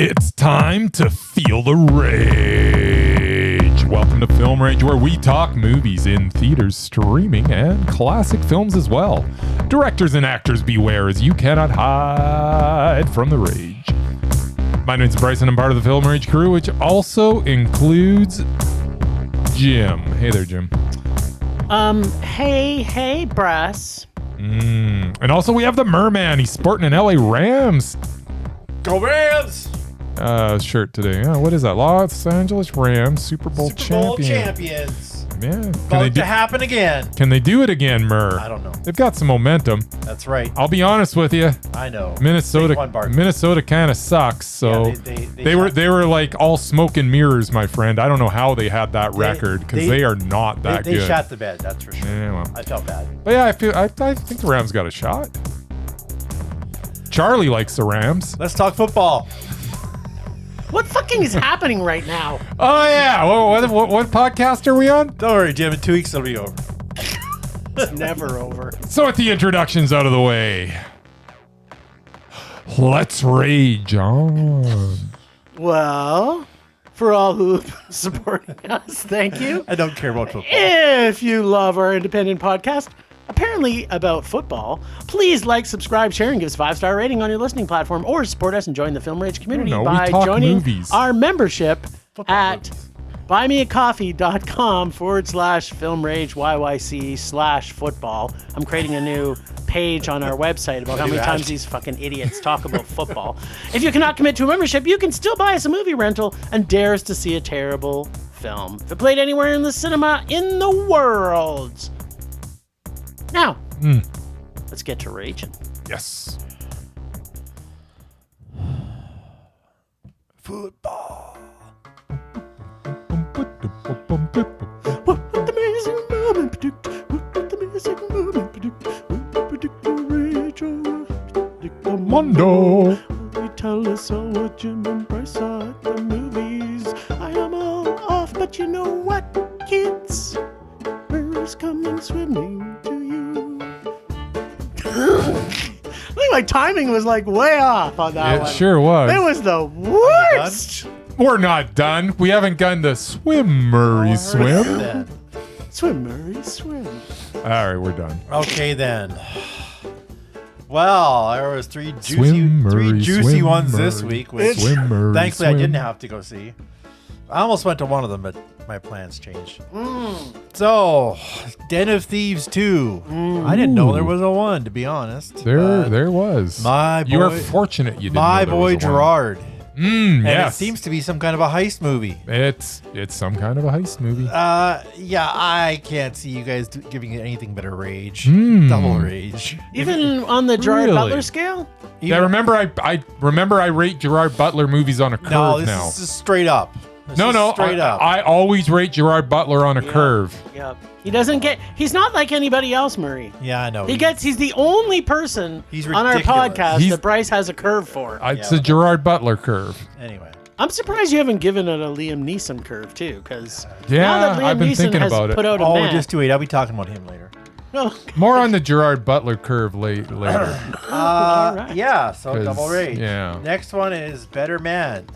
It's time to feel the rage. Welcome to Film Rage, where we talk movies in theaters, streaming, and classic films as well. Directors and actors beware, as you cannot hide from the rage. My name's Bryce, and I'm part of the Film Rage crew, which also includes Jim. Hey there, Jim. Hey, Bryce. And also we have the Merman. He's sporting an LA Rams Go Rams! Shirt today. What is that? Los Angeles Rams Super Bowl champions. Yeah. About to happen again. Can they do it again, Mur? I don't know. They've got some momentum. That's right. I'll be honest with you. I know. Minnesota kind of sucks. So yeah, they were like all smoke and mirrors, my friend. I don't know how they had that record because they are not that good. They shot the bed, that's for sure. Yeah, well. I felt bad. But yeah, I think the Rams got a shot. Charlie likes the Rams. Let's talk football. What fucking is happening right now? Oh yeah, what podcast are we on? Don't worry, Jim. In 2 weeks, it'll be over. It's never over. So with the introductions out of the way, let's rage on. Well, for all who supporting us, thank you. I don't care about football. If you love our independent podcast, apparently about football, please like, subscribe, share, and give us a 5-star rating on your listening platform, or support us and join the Film Rage community by joining our membership at buymeacoffee.com/filmrageyyc/football. I'm creating a new page on our website about how many times these fucking idiots talk about football. If you cannot commit to a membership, you can still buy us a movie rental and dare us to see a terrible film. If it played anywhere in the cinema in the world. Now, let's get to raging. Yes. Football. What the amazing moment predict? What the amazing moment predict? What the predict the rage or predict the Mondo. They tell us all what Jim and Bryce saw at the movies. I am all off, but you know what, kids? Where's coming swimming to you? I think my timing was like way off on that one. It sure was. It was the worst. We're not done. We haven't done the swim, Murray, swim. Swim, Murray, swim. All right, we're done. Okay, then. Well, there was three Murray, juicy ones Murray, this week, which Murray, thankfully I didn't have to go see. I almost went to one of them, but my plans changed. So, Den of Thieves 2. I didn't know there was a 1, to be honest. There was. You are fortunate you didn't My know there boy was a Gerard. And yes. it seems to be some kind of a heist movie. It's some kind of a heist movie. Yeah, I can't see you guys giving it anything but a rage. Double rage. Even on the Gerard Butler scale? Yeah, remember I rate Gerard Butler movies on a curve now. No, this is straight up. Straight up. I always rate Gerard Butler on a curve. Yep. He's not like anybody else, Murray. Yeah, I know. He's the only person on our podcast that Bryce has a curve for. It's a Gerard Butler curve. Anyway. I'm surprised you haven't given it a Liam Neeson curve, too, because yeah, now that Liam I've been Neeson thinking has about it. put out a Oh, just wait. I'll be talking about him later. More on the Gerard Butler curve later. Right. Yeah, so double rage. Yeah. Next one is Better Man.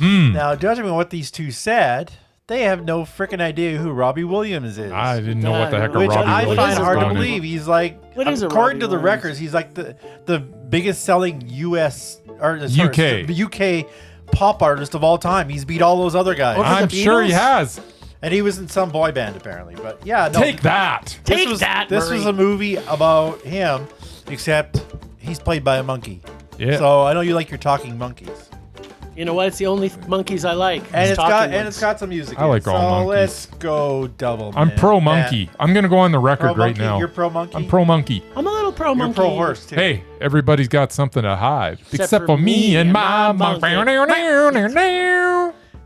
Now, judging on what these two said, they have no freaking idea who Robbie Williams is. I didn't know what the heck a Robbie Which I Williams find hard to was. believe. He's like, according to the records, he's like the biggest selling UK pop artist of all time. He's beat all those other guys. I'm sure he has. And he was in some boy band, apparently. But yeah, no, Take that. This was a movie about him, except he's played by a monkey. Yeah. So I know you like your talking monkeys. You know what? It's the only monkeys I like. And it's got some music. I like all monkeys. Let's go double. I'm pro monkey. I'm gonna go on the record right now. You're pro monkey. I'm pro monkey. I'm a little pro monkey. You're pro horse too. Hey, everybody's got something to hide, except for me and my monkey.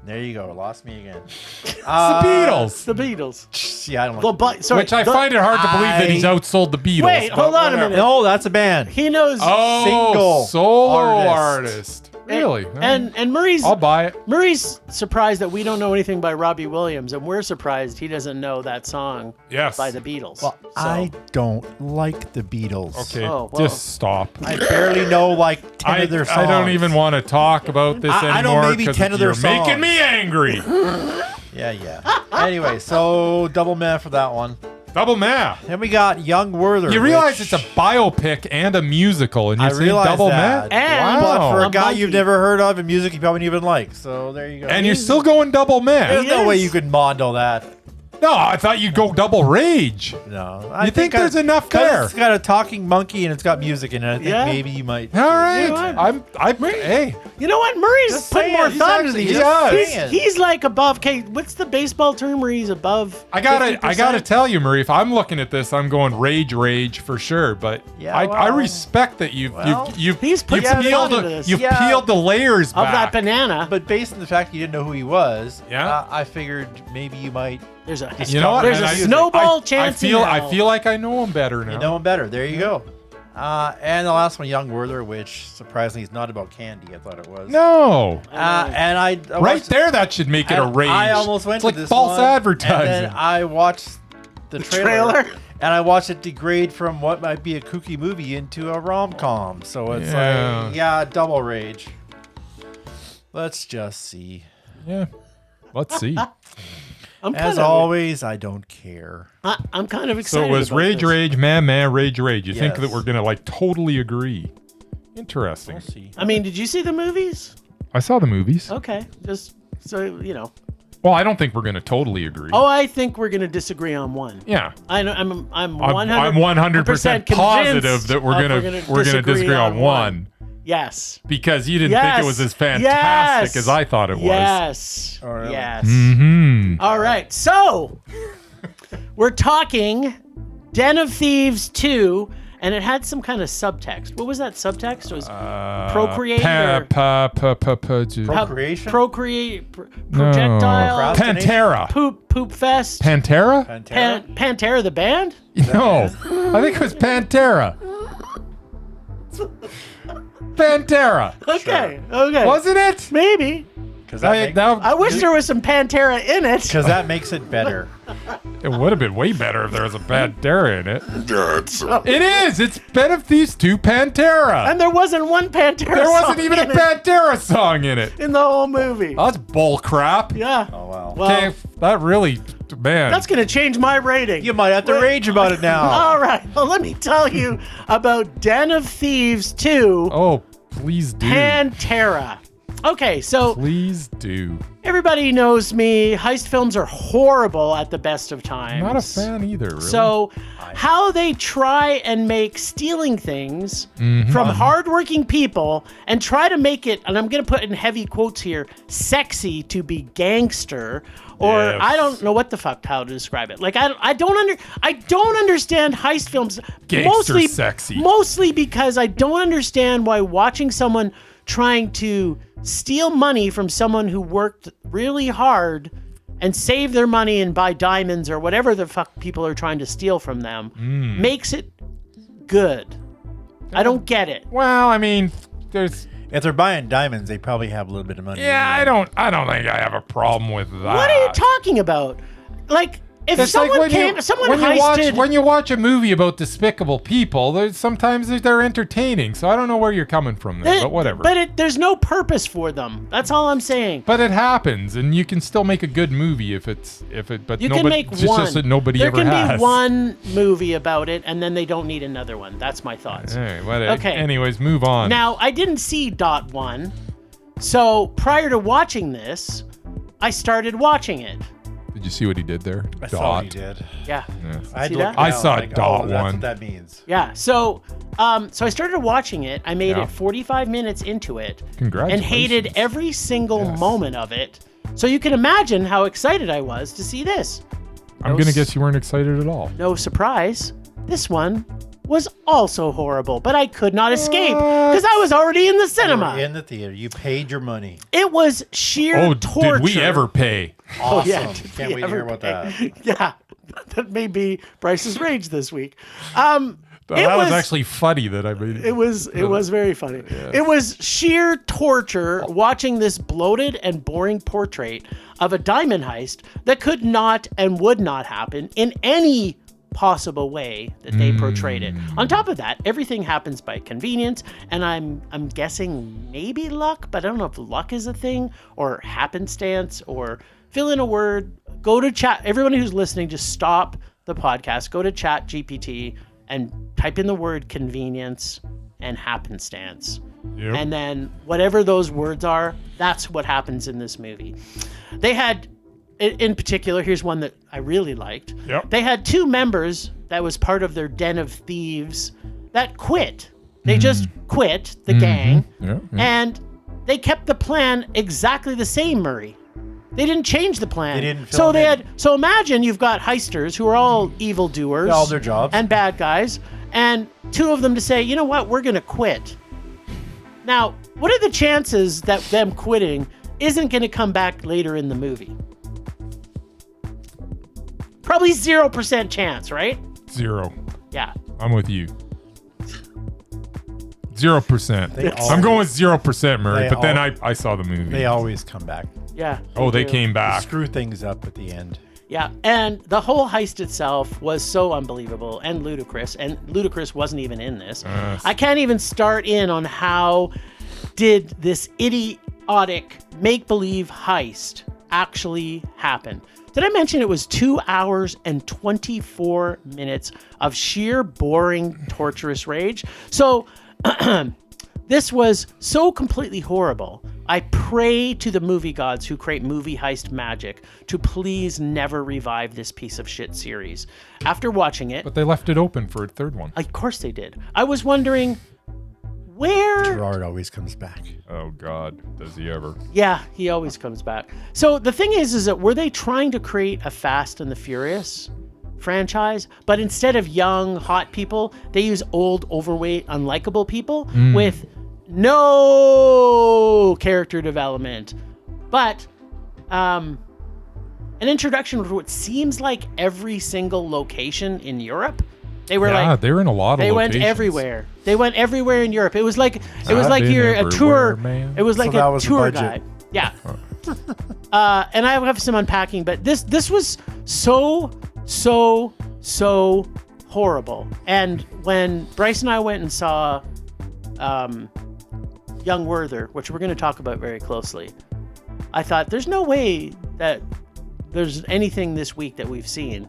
There you go. Lost me again. It's the Beatles. The Beatles. Yeah, I don't like Which I find it hard to believe that he's outsold the Beatles. Wait, hold on a minute. No, that's a band. He knows single solo artist. Really? And Murray's I'll buy it. Murray's surprised that we don't know anything by Robbie Williams, and we're surprised he doesn't know that song Yes. by the Beatles. Well, I don't like the Beatles. Okay, Oh, well. just stop. I barely know like 10 of their songs. I don't even want to talk about this I know anymore maybe 10 of their you're making songs. me angry. Yeah. Anyway, so double meh for that one. Double meh. Then we got Young Werther. You realize which it's a biopic and a musical, and you're I saying realize double that. meh? And But for a a guy monkey. you've never heard of and music you probably don't even like. So there you go. And you're still going double meh. There's no Yes. way you could Mondo that. No, I thought you'd go double rage. No. You think there's enough there? It's got a talking monkey and it's got music in it. I think Yeah. maybe you might. All right. You know what? Hey. You know what? Murray's Just put saying, more he's thought into actually- these. he does. He's like above. Okay, what's the baseball term where he's above? I gotta 50%? tell you, Marie, if I'm looking at this, I'm going rage for sure. But Yeah, I well- respect that you've He's put some thought into this. you've Yeah. peeled the layers Of back. that banana. But based on the fact you didn't know who he was, Yeah. I figured maybe you might There's a You know what? There's And a I- snowball I chance. feel in I hell. feel like I know him better now. you know him better. There you go. And the last one, Young Werther, which surprisingly is not about candy. I thought it was. No. And I Right watched- there, that should make it a and rage. I almost went it's like to this false one, advertising. And then I watched the trailer, trailer? and I watched it degrade from what might be a kooky movie into a rom-com. So it's like, double rage. Let's just see. Yeah. Let's see. I'm As always, I don't care. I'm kind of So excited. it was about rage, this. rage, man, rage. You think Yes. that we're gonna like totally agree? Interesting. We'll see. I mean, did you see the movies? I saw the movies. Okay, just so you know. Well, I don't think we're gonna totally agree. Oh, I think we're gonna disagree on one. Yeah. I know. I'm I'm 100% positive that we're gonna disagree on one Yes. because you didn't think it was as fantastic as I thought it was. Yes. Oh, really? Yes. Mm-hmm. All right. So we're talking Den of Thieves 2, and it had some kind of subtext. What was that subtext? It was procreate or Procreation? projectile, Pantera. poop fest. Pantera? Pantera? Pantera the band? No, I think it was Pantera. Pantera, Okay. Okay. wasn't it? Maybe. Because I wish there was some Pantera in it. that makes it better. It would have been way better if there was a Pantera in it. It is. It's Ben of Thieves 2 Pantera. And there wasn't one Pantera There wasn't song even a in it Pantera song in it. in the whole movie. That's bull crap. Yeah. Oh, wow. Well, Okay, that really, man. that's going to change my rating. You might have to rage about it now. All right. Well, let me tell you about Den of Thieves 2 Oh, please do. Pantera. Okay, so Please do. everybody knows me. Heist films are horrible at the best of times. Not a fan either, really. So, how they try and make stealing things from hardworking people and try to make it, and I'm going to put in heavy quotes here, sexy to be gangster, or Yes. I don't know what the fuck how to describe it. Like I don't understand heist films. Gangster sexy. Mostly because I don't understand why watching someone trying to steal money from someone who worked really hard and save their money and buy diamonds or whatever the fuck people are trying to steal from them makes it good. I don't get it. Well, I mean, there's. If they're buying diamonds, they probably have a little bit of money. Yeah, I don't think I have a problem with that. What are you talking about? Like, if It's like someone someone when heisted. when you watch a movie about despicable people, sometimes they're entertaining. So I don't know where you're coming from there, but whatever. There's no purpose for them. That's all I'm saying. But it happens, and you can still make a good movie if But You nobody, can make it's one. just that nobody there ever can has. be one movie about it, and then they don't need another one. That's my thoughts. All right, Okay. Anyways, move on. Now, I didn't see Dot 1, so prior to watching this, I started watching it. Did you see what he did there? I saw what he did. Yeah. I had See to look that? I down, saw like, Dot oh, that's one. what that means. Yeah. So I started watching it. I made Yeah. it 45 minutes into it. Congratulations. And hated every single moment of it. So you can imagine how excited I was to see this. I'm gonna guess you weren't excited at all. No surprise, this one was also horrible, but I could not escape because I was already in the You cinema. were in the theater. You paid your money. It was sheer Oh, torture. did we ever pay? Awesome. yeah, did Can't we wait to hear ever about pay? that. Yeah, that may be Bryce's rage this week. That was actually funny that I made It was very funny. It was sheer torture watching this bloated and boring portrait of a diamond heist that could not and would not happen in any possible way that they portrayed it. On top of that, everything happens by convenience, and I'm guessing maybe luck, but I don't know if luck is a thing or happenstance or fill in a word. Go to chat. Everyone who's listening, just stop the podcast. Go to Chat GPT and type in the word convenience and happenstance. Yep. And then whatever those words are, that's what happens in this movie. They had, in particular, here's one that I really liked. Yep. They had 2 members that was part of their den of thieves that quit. They just quit the gang, and they kept the plan exactly the same, Murray. They didn't change the plan. They didn't fill it in. So imagine you've got heisters who are all evildoers. All their jobs. And bad guys. And 2 of them to say, you know what, we're going to quit. Now, what are the chances that them quitting isn't going to come back later in the movie? Probably 0% chance, right? 0. Yeah. I'm with you. 0%. I'm going with 0%, Murray. But then I saw the movie. They always come back. Yeah. They do. came back. Screw things up at the end. Yeah, and the whole heist itself was so unbelievable and Ludacris wasn't even in this. I can't even start in on how did this idiotic make-believe heist actually happen. Did I mention it was 2 hours and 24 minutes of sheer boring, torturous rage? So this was so completely horrible. I pray to the movie gods who create movie heist magic to please never revive this piece of shit series. After watching it... But they left it open for a third one. Of course they did. I was wondering, where... Gerard always comes back. Oh, God. Does he ever? Yeah, he always comes back. So the thing is that were they trying to create a Fast and the Furious franchise? But instead of young, hot people, they use old, overweight, unlikable people with... no character development, but an introduction to what seems like every single location in Europe. They were they're in a lot of They locations. went everywhere. They went everywhere in Europe. It was like you're a tour. Man. It was like So that a was the tour budget. guide. Yeah. And I have some unpacking, but this was so horrible. And when Bryce and I went and saw young Werther, which we're going to talk about very closely, I thought there's no way that there's anything this week that we've seen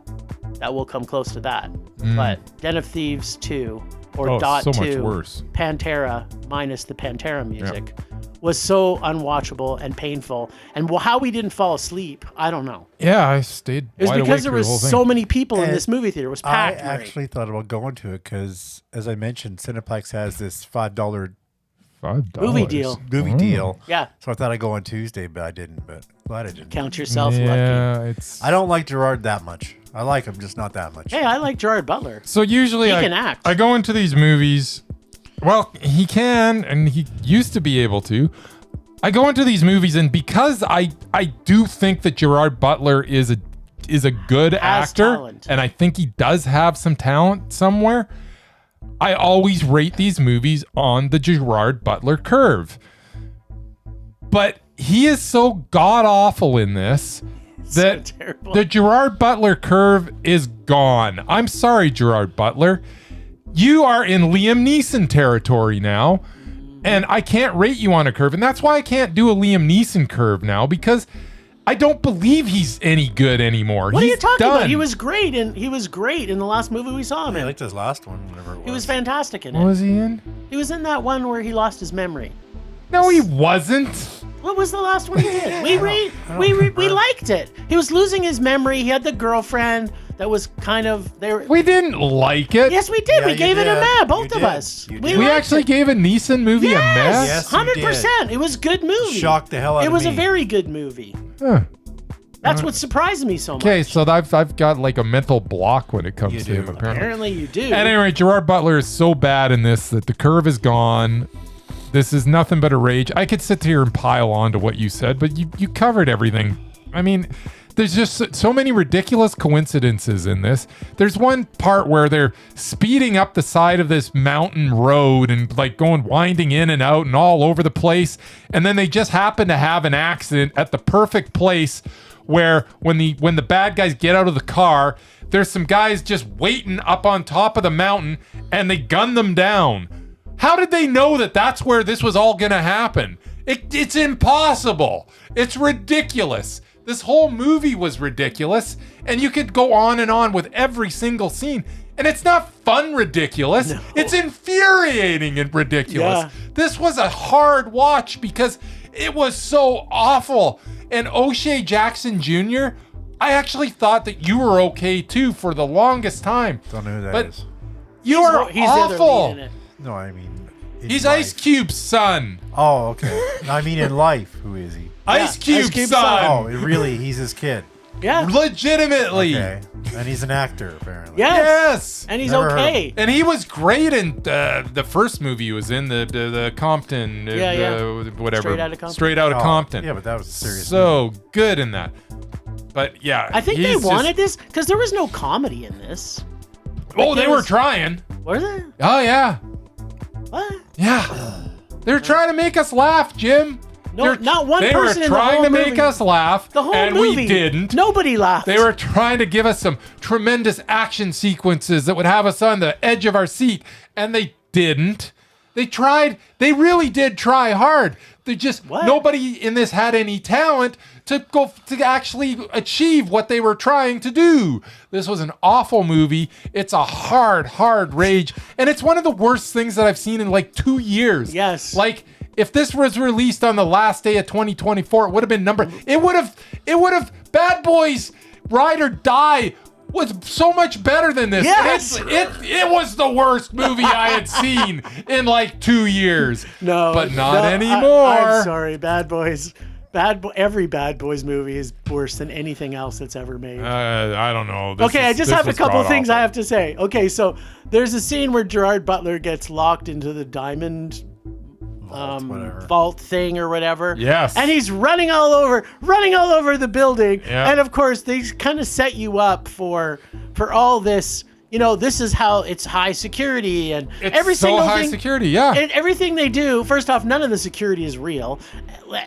that will come close to that. But Den of Thieves 2 or Dot so 2, much worse. Pantera minus the Pantera music was so unwatchable and painful. And how we didn't fall asleep, I don't know. Yeah, I stayed It was wide because awake there through the whole was thing. so many people in And this movie theater. It was I packed. Murray. actually thought about going to it because, as I mentioned, Cineplex has this $5 $5. Movie deal. movie deal. Yeah. So I thought I'd go on Tuesday, but I didn't. But glad I didn't. Count yourself lucky. Yeah, it's... I don't like Gerard that much. I like him, just not that much. Hey, I like Gerard Butler. So usually He I can act. I go into these movies. Well, he can, and he used to be able to. I go into these movies, and because I do think that Gerard Butler is a good actor, talent. and I think he does have some talent somewhere, I always rate these movies on the Gerard Butler curve. But he is so god awful in this that So terrible. the Gerard Butler curve is gone. I'm sorry, Gerard Butler. You are in Liam Neeson territory now, and I can't rate you on a curve. And that's why I can't do a Liam Neeson curve now, because I don't believe he's any good anymore. What he's are you talking done. about? He was great in the last movie we saw him I in. liked his last one, whatever it was. He was fantastic in What it. was he in? He was in that one where he lost his memory. No, he wasn't. What was the last one he did? We liked it. He was losing his memory. He had the girlfriend that was kind of there. We didn't like it. Yes, we did. Yeah, we you gave it a did. mad, both You of did. us. You We did. We liked actually it. gave a Neeson movie a mess. Yes, you 100%. It was a good movie. Shocked the hell out It of was me. a very good movie. Huh. That's what surprised me so much. Okay, so I've got like a mental block when it comes You to do. him, apparently. Apparently you do. At any rate, Gerard Butler is so bad in this that the curve is gone. This is nothing but a rage. I could sit here and pile on to what you said, but you covered everything. I mean, there's just so many ridiculous coincidences in this. There's one part where they're speeding up the side of this mountain road and like going winding in and out and all over the place, and then they just happen to have an accident at the perfect place where when the bad guys get out of the car, there's some guys just waiting up on top of the mountain and they gun them down. How did they know that that's where this was all gonna happen? It's impossible. It's ridiculous. This whole movie was ridiculous, and you could go on and on with every single scene, and it's not fun ridiculous. No. It's infuriating and ridiculous. Yeah. This was a hard watch because it was so awful. And O'Shea Jackson Jr., I actually thought that you were okay too for the longest time. Don't know who that is. You are he's awful. The lead in it. No, I mean... He's life. Ice Cube's son. Oh, okay. I mean in life, who is he? Ice Cube's son. Oh, really? He's his kid. Yeah. Legitimately. Okay. And he's an actor, apparently. Yes. And he's Never okay. And he was great in the first movie he was in, the Compton, whatever. Straight Outta Compton. Yeah, but that was a serious movie. Good in that. But yeah. I think they wanted this because there was no comedy in this. Oh, they were trying. Was it? Oh, yeah. What? Yeah. They're trying to make us laugh, Jim. No, not one person in the whole movie. They were trying to make us laugh, the whole and movie, we didn't. Nobody laughed. They were trying to give us some tremendous action sequences that would have us on the edge of our seat, and they didn't. They tried. They really did try hard. They just nobody in this had any talent to actually achieve what they were trying to do. This was an awful movie. It's a hard rage, and it's one of the worst things that I've seen in like 2 years. Yes. Like if this was released on the last day of 2024, it would have been It would have Bad Boys Ride or Die was so much better than this. Yes. It was the worst movie I had seen in like 2 years. No, but not anymore. I'm sorry, Bad Boys. Every Bad Boys movie is worse than anything else that's ever made. I don't know. I just have a couple of things I have to say. Okay, so there's a scene where Gerard Butler gets locked into the diamond vault thing or whatever. Yes. And he's running all over the building. Yeah. And of course they kind of set you up for all this. You know, this is how it's high security and every single high thing, security, yeah. And everything they do, first off, none of the security is real,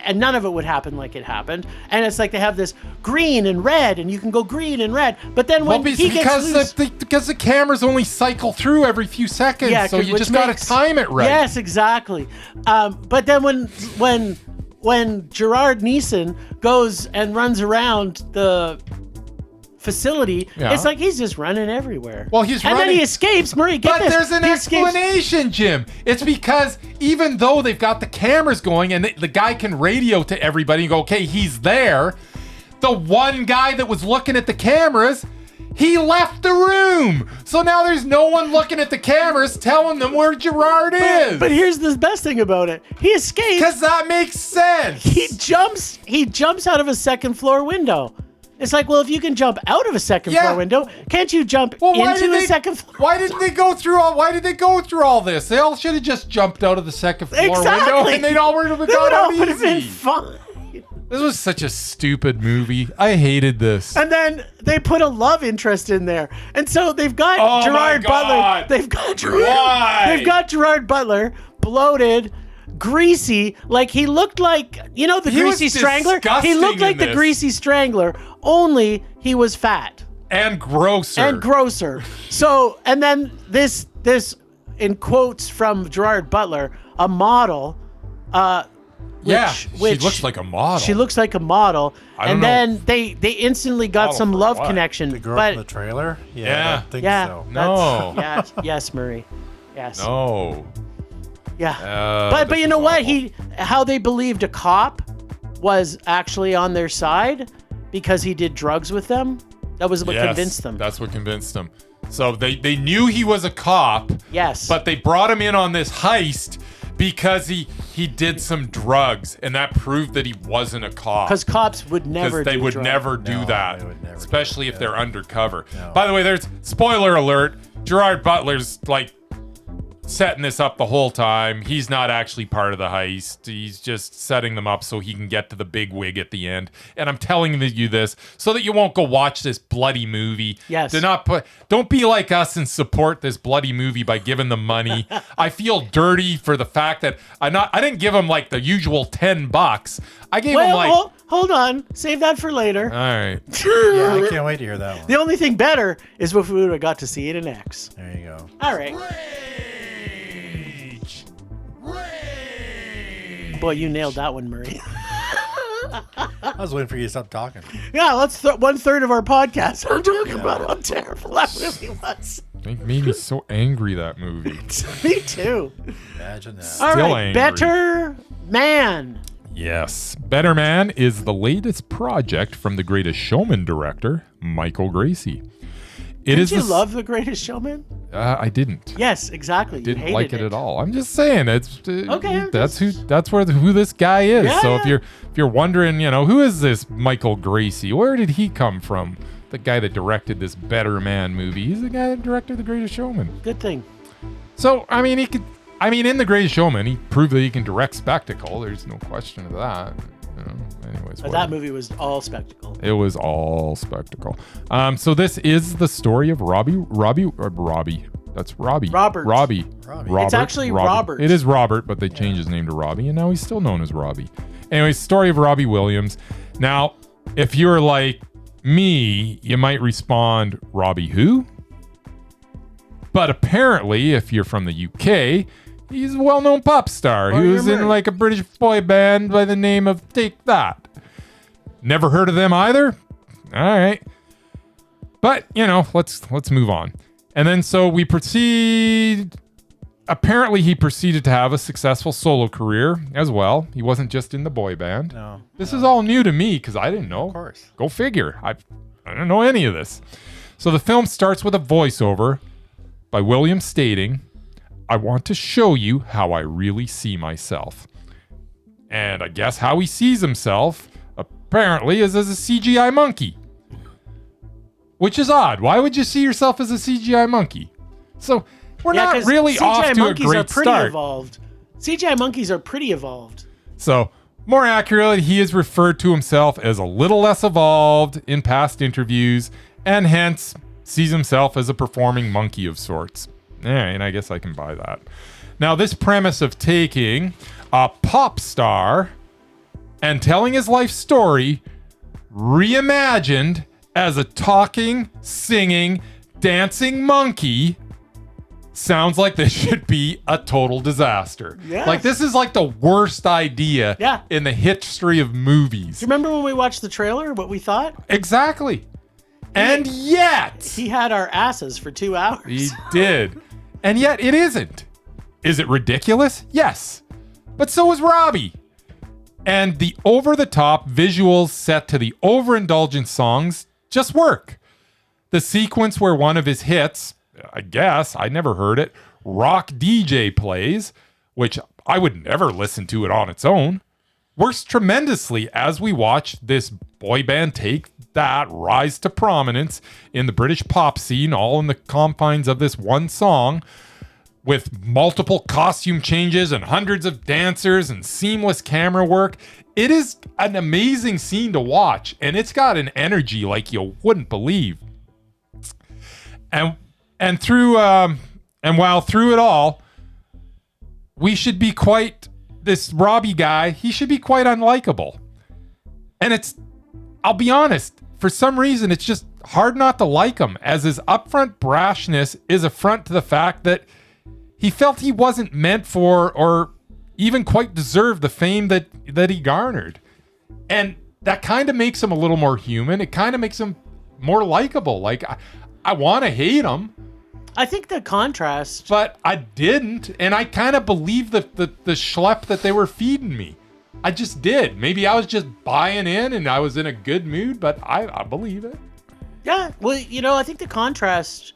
and none of it would happen like it happened. And it's like they have this green and red, and you can go green and red. But then when he gets loose, because the cameras only cycle through every few seconds, so you just got to time it right. Yes, exactly. But then when Gerard Neeson goes and runs around the facility, it's like he's just running everywhere. Well, he's running. And then he escapes. Murray, get this. But there's an explanation, Jim. It's because even though they've got the cameras going and the guy can radio to everybody and go, okay, he's there, the one guy that was looking at the cameras, he left the room. So now there's no one looking at the cameras telling them where Gerard is. But here's the best thing about it. He escapes. Because that makes sense. He jumps out of a second floor window. It's like, well, if you can jump out of a second floor window, can't you jump into a second floor? Why did they go through all this? They all should have just jumped out of the second floor window, and they'd all would have got out easy. Been fine. This was such a stupid movie. I hated this. And then they put a love interest in there, and so they've got Gerard Butler. They've got Gerard Butler, bloated, greasy, like he looked like, you know, the Greasy Strangler. He looked like the Greasy Strangler, only he was fat and grosser. So, and then this in quotes from Gerard Butler, a model. She looks like a model. She looks like a model, and then they instantly got some love connection. The girl from the trailer? Yeah. I don't think so. No. Yes, Murray. Yes. No. Yeah. But you know what? How they believed a cop was actually on their side because he did drugs with them. That was what convinced them. That's what convinced them. So they knew he was a cop. Yes. But they brought him in on this heist because he did some drugs, and that proved that he wasn't a cop. Because cops would never do drugs. Never do that. They would never especially if they're undercover. No. By the way, there's spoiler alert, Gerard Butler's like setting this up the whole time. He's not actually part of the heist. He's just setting them up so he can get to the big wig at the end. And I'm telling you this so that you won't go watch this bloody movie. Yes. Don't be like us and support this bloody movie by giving them money. I feel dirty for the fact that I didn't give him like the usual $10. I gave him like. Hold on. Save that for later. All right. Yeah, I can't wait to hear that one. The only thing better is if we would have got to see it in X. There you go. All right. Boy, you nailed that one, Murray. I was waiting for you to stop talking. Yeah, let's 1/3 of our podcast. I'm talking about how terrible that movie was. It made me so angry, that movie. Me too. Imagine that. All Still right, angry. Better Man. Yes. Better Man is the latest project from the Greatest Showman director, Michael Gracie. Did you love The Greatest Showman? I didn't. Yes, exactly. You Didn't hated like it at all. I'm just saying it's Okay, That's who this guy is. Yeah, so yeah. if you're wondering, who is this Michael Gracie? Where did he come from? The guy that directed this Better Man movie. He's the guy that directed The Greatest Showman. Good thing. So in The Greatest Showman, he proved that he can direct spectacle. There's no question of that. Anyways, But that movie was all spectacle. it was all spectacle. So this is the story of Robbie. That's Robbie. Robert. Robbie. It's actually Robert. It is Robert, but they changed his name to Robbie, and now he's still known as Robbie. Anyways, story of Robbie Williams. Now, if you're like me, you might respond, Robbie who? But apparently, if you're from the UK, he's a well-known pop star. Or He was you're in Murray. like a British boy band by the name of Take That. Never heard of them either? All right. But, let's move on. And then so we proceed. Apparently he proceeded to have a successful solo career as well. He wasn't just in the boy band. No. This is all new to me because I didn't know. Of course. Go figure. I don't know any of this. So the film starts with a voiceover by William stating, I want to show you how I really see myself. And I guess how he sees himself, apparently, is as a CGI monkey. Which is odd. Why would you see yourself as a CGI monkey? So we're not 'cause really CGI off to a monkeys are great pretty start. evolved. CGI monkeys are pretty evolved. So more accurately, he has referred to himself as a little less evolved in past interviews, and hence sees himself as a performing monkey of sorts. And I guess I can buy that. Now, this premise of taking a pop star and telling his life story reimagined as a talking, singing, dancing monkey sounds like this should be a total disaster. Yes. Like, this is like the worst idea in the history of movies. Do you remember when we watched the trailer, what we thought? Exactly. And yet, He had our asses for 2 hours. he did. And yet it isn't. Is it ridiculous? Yes. But so is Robbie. And the over-the-top visuals set to the overindulgent songs just work. The sequence where one of his hits, I guess, I never heard it, Rock DJ plays, which I would never listen to it on its own, works tremendously as we watch this boy band take that rise to prominence in the British pop scene, all in the confines of this one song, with multiple costume changes and hundreds of dancers and seamless camera work. It is an amazing scene to watch, and it's got an energy like you wouldn't believe. And while through it all, we should be this Robbie guy, he should be quite unlikable. And I'll be honest, for some reason, it's just hard not to like him, as his upfront brashness is a front to the fact that he felt he wasn't meant for or even quite deserved the fame that he garnered. And that kind of makes him a little more human. It kind of makes him more likable. Like, I want to hate him. I think the contrast. But I didn't. And I kind of believed the schlep that they were feeding me. I just did. Maybe I was just buying in and I was in a good mood, but I believe it. Yeah. Well, I think the contrast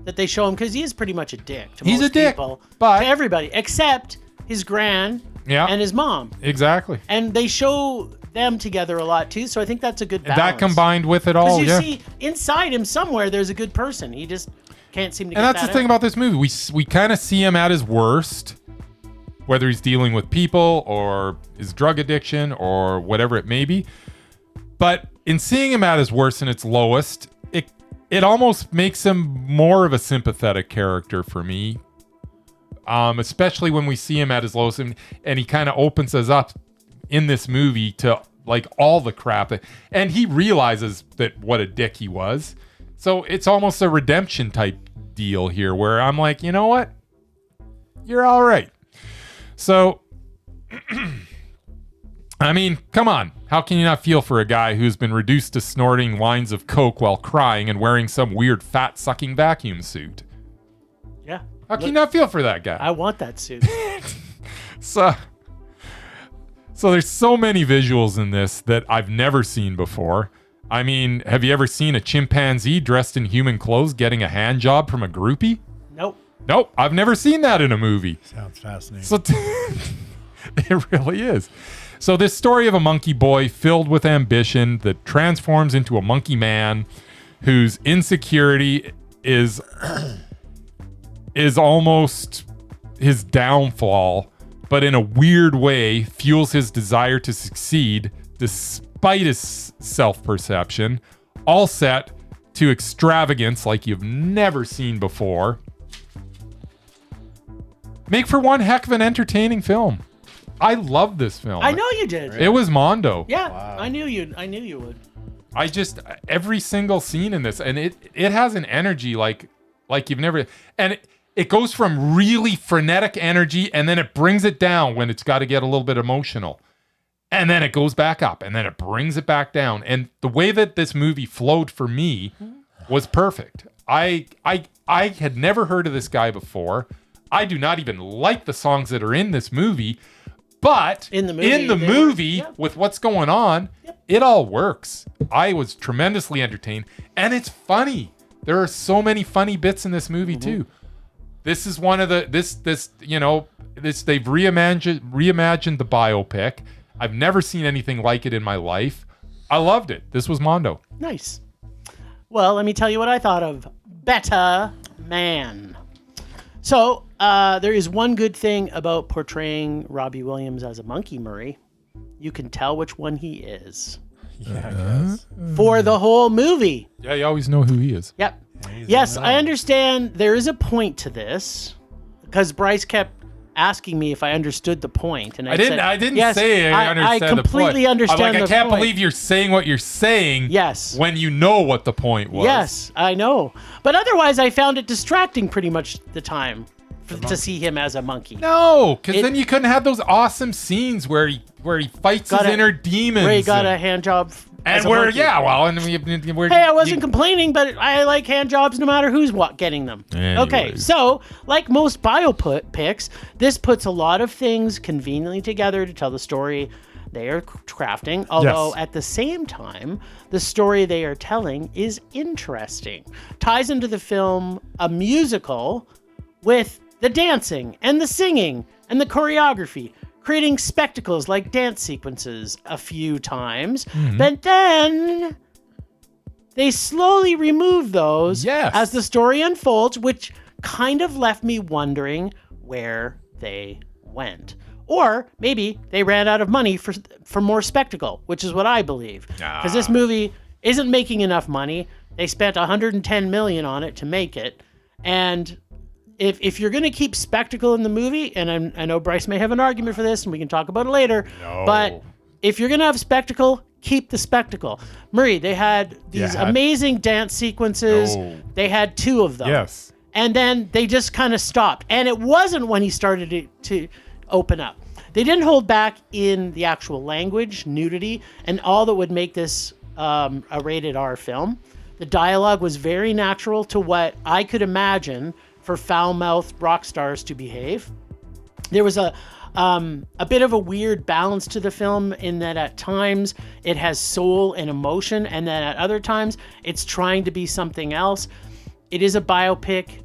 that they show him, because he is pretty much a dick to He's most a dick, people, but to everybody, except his gran and his mom. Exactly. And they show them together a lot too, so I think that's a good balance. That combined with it all, Because you see, inside him somewhere, there's a good person. He just Can't seem to And get that's that the thing out. about this movie. We kind of see him at his worst, whether he's dealing with people or his drug addiction or whatever it may be. But in seeing him at his worst and its lowest, it almost makes him more of a sympathetic character for me. Especially when we see him at his lowest, and he kind of opens us up in this movie to like all the crap and he realizes that what a dick he was. So it's almost a redemption type deal here where I'm like, you know what? You're all right. So, I mean, come on. How can you not feel for a guy who's been reduced to snorting lines of coke while crying and wearing some weird fat-sucking vacuum suit? Yeah. How can you not feel for that guy? I want that suit. So there's so many visuals in this that I've never seen before. I mean, have you ever seen a chimpanzee dressed in human clothes getting a hand job from a groupie? Nope, I've never seen that in a movie. Sounds fascinating. So it really is. So this story of a monkey boy filled with ambition that transforms into a monkey man whose insecurity is almost his downfall, but in a weird way fuels his desire to succeed despite his self-perception, all set to extravagance like you've never seen before. Make for one heck of an entertaining film. I love this film. I know you did. It was Mondo. Yeah, Wow. I knew you would. I just every single scene in this, and it has an energy like you've never, and it goes from really frenetic energy, and then it brings it down when it's got to get a little bit emotional, and then it goes back up, and then it brings it back down, and the way that this movie flowed for me was perfect. I had never heard of this guy before. I do not even like the songs that are in this movie. But in the movie, yeah. With what's going on, it all works. I was tremendously entertained, and it's funny. There are so many funny bits in this movie too. This is one of they've reimagined the biopic. I've never seen anything like it in my life. I loved it. This was Mondo. Nice. Well, let me tell you what I thought of Better Man. So, there is one good thing about portraying Robbie Williams as a monkey, Murray. You can tell which one he is. Yeah, I guess. For the whole movie. Yeah, you always know who he is. Yep. Yes, I understand there is a point to this because Bryce kept asking me if I understood the point, and I didn't yes, say I understand the point. I completely understand I'm like, the I can't point. believe you're saying what you're saying. Yes. When you know what the point was. Yes, I know. But otherwise, I found it distracting pretty much the time to see him as a monkey. No, because then you couldn't have those awesome scenes where he fights his inner demons. Where he got a hand job. And hey, I wasn't complaining, but I like hand jobs no matter who's getting them. Anyways. Okay, so like most biopics, this puts a lot of things conveniently together to tell the story they are crafting. Although at the same time, the story they are telling is interesting. Ties into the film a musical with the dancing and the singing and the choreography, creating spectacles like dance sequences a few times. But then they slowly remove those as the story unfolds, which kind of left me wondering where they went. Or maybe they ran out of money for more spectacle, which is what I believe. Because this movie isn't making enough money. They spent $110 million on it to make it. And if you're going to keep spectacle in the movie, and I know Bryce may have an argument for this, and we can talk about it later, but if you're going to have spectacle, keep the spectacle. Murray, they had these amazing dance sequences. They had 2 of them. Yes. And then they just kind of stopped. And it wasn't when he started to open up. They didn't hold back in the actual language, nudity, and all that would make this a rated R film. The dialogue was very natural to what I could imagine for foul-mouthed rock stars to behave. There was a bit of a weird balance to the film in that at times it has soul and emotion, and then at other times it's trying to be something else. It is a biopic,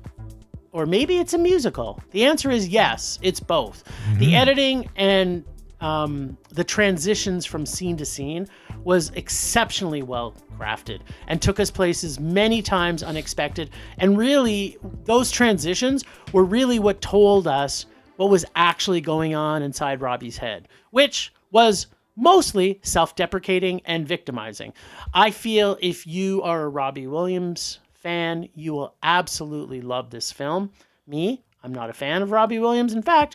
or maybe it's a musical. The answer is yes, it's both. The editing and the transitions from scene to scene was exceptionally well crafted and took us places many times unexpected. And really, those transitions were really what told us what was actually going on inside Robbie's head, which was mostly self-deprecating and victimizing. I feel if you are a Robbie Williams fan, you will absolutely love this film. Me, I'm not a fan of Robbie Williams. In fact,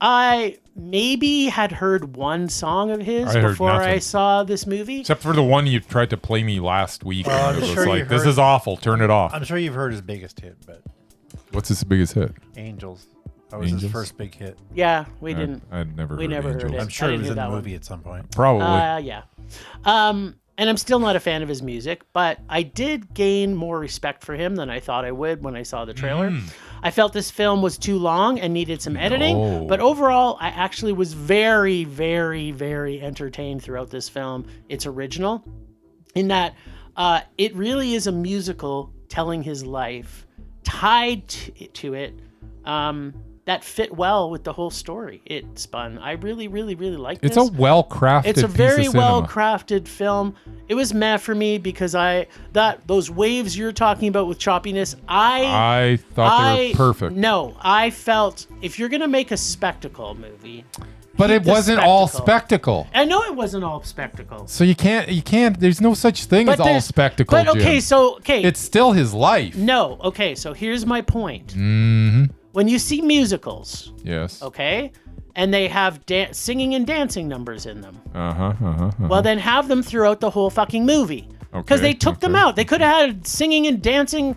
I maybe had heard one song of his before I saw this movie. Except for the one you tried to play me last week. I'm It was sure like, you've this heard- is awful. Turn it off. I'm sure you've heard his biggest hit, but What's his biggest hit? Angels. That was his Angels? first big hit. Yeah, we didn't. I'd never We heard never heard Angels. it. I'm sure I it didn't was hear in the that one. movie at some point. Probably. Yeah. And I'm still not a fan of his music, but I did gain more respect for him than I thought I would when I saw the trailer. I felt this film was too long and needed some editing, No. but overall, I actually was very, very, very entertained throughout this film. It's original in that it really is a musical telling his life, tied to it, that fit well with the whole story it spun. I really, really, really liked this. It's a well-crafted It's a piece very of cinema. well-crafted film. It was meh for me because those waves you're talking about with choppiness, I thought they were perfect. No, I felt if you're gonna make a spectacle movie, But keep it the wasn't all spectacle. I know it wasn't all spectacle. So you can't, there's no such thing as all there's- spectacle, But okay, Jim. okay. It's still his life. No, okay, so here's my point. Mm-hmm. When you see musicals, Yes. okay, and they have singing and dancing numbers in them, Uh-huh. well, then have them throughout the whole fucking movie. Because Okay, they took them okay. out. They could have had singing and dancing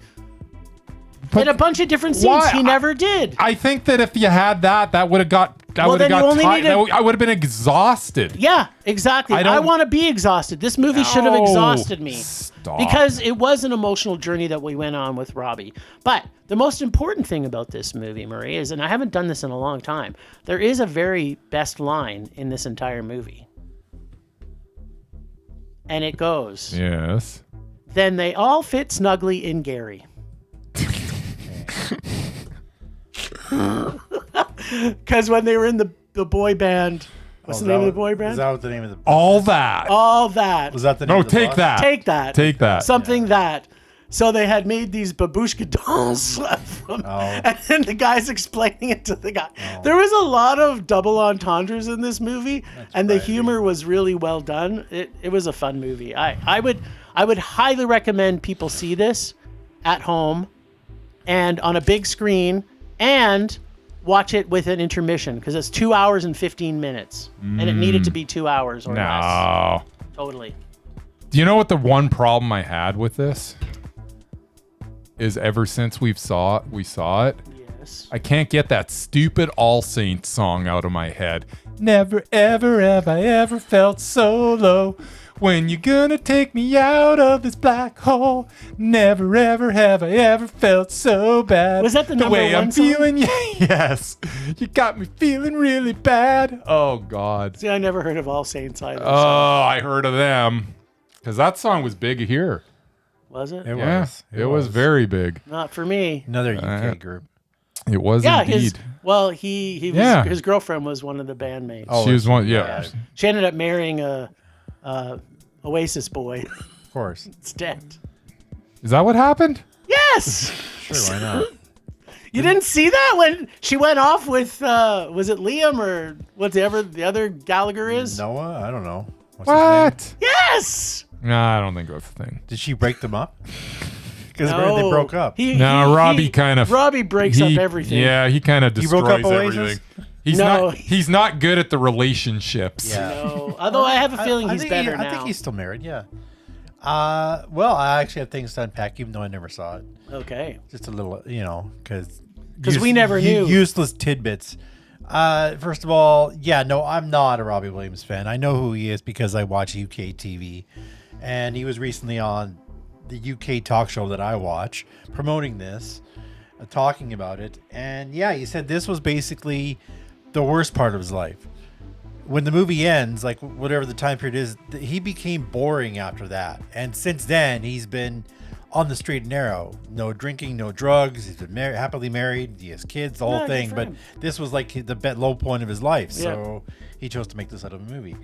But in a bunch of different scenes. why? He never did. I think that if you had that would have got, I Well, would have then you got only tired. needed- I would have been exhausted. Yeah, exactly. I I, don't- want to be exhausted. This movie should have No, exhausted me. stop. Because it was an emotional journey that we went on with Robbie. But the most important thing about this movie, Marie, is, and I haven't done this in a long time, there is a very best line in this entire movie. And it goes, Yes. then they all fit snugly in Gary. Because when they were in the boy band, what's the name of the boy Is band? that what the name of the? All that. All that. Was that the name No, of the take book? that. Take that. Take that. Something that. So they had made these babushka dolls from, and then the guy's explaining it to the guy. There was a lot of double entendres in this movie, and the humor was really well done. It was a fun movie. I would highly recommend people see this at home and on a big screen and watch it with an intermission because it's 2 hours and 15 minutes, and it needed to be 2 hours or less. No. Totally. Do you know what the one problem I had with this is? Ever since we saw it, Yes. I can't get that stupid All Saints song out of my head. Never ever have I ever felt so low. When you gonna take me out of this black hole? Never ever have I ever felt so bad. Was that the number way one I'm song? feeling? Yes. You got me feeling really bad. Oh God. See, I never heard of All Saints either. Oh, I heard of them. Because that song was big here. Was it? It Yeah, was. it was very big. Not for me. Another UK group. It was Yeah, indeed. he was, Yeah. his girlfriend was one of the bandmates. Oh, She was one, yeah. She ended up marrying a Oasis boy Of course. instead. Is that what happened? Yes. Sure, why not? You didn't see that when she went off with was it Liam or whatever the other Gallagher is? Noah? I don't know. What's his name? What? Yes. No, I don't think that's the thing. Did she break them up? Because No. they broke up. No, Robbie kind of. Robbie breaks up everything. Yeah, he kind of He broke up destroys Oasis? everything. He's No. not. He's not good at the relationships. Yeah. No. Although I have a feeling he's think better I now. think he's still married, yeah. Well, I actually have things to unpack, even though I never saw it. Okay. Just a little, because 'Cause we never knew. Useless tidbits. First of all, yeah, no, I'm not a Robbie Williams fan. I know who he is because I watch UK TV, and he was recently on the UK talk show that I watch, promoting this, talking about it, and yeah, he said this was basically the worst part of his life. When the movie ends, like whatever the time period is, he became boring after that, and since then he's been on the straight and narrow. No drinking, no drugs. He's been happily married. He has kids, the whole thing. But this was like the low point of his life. So he chose to make this out of a movie.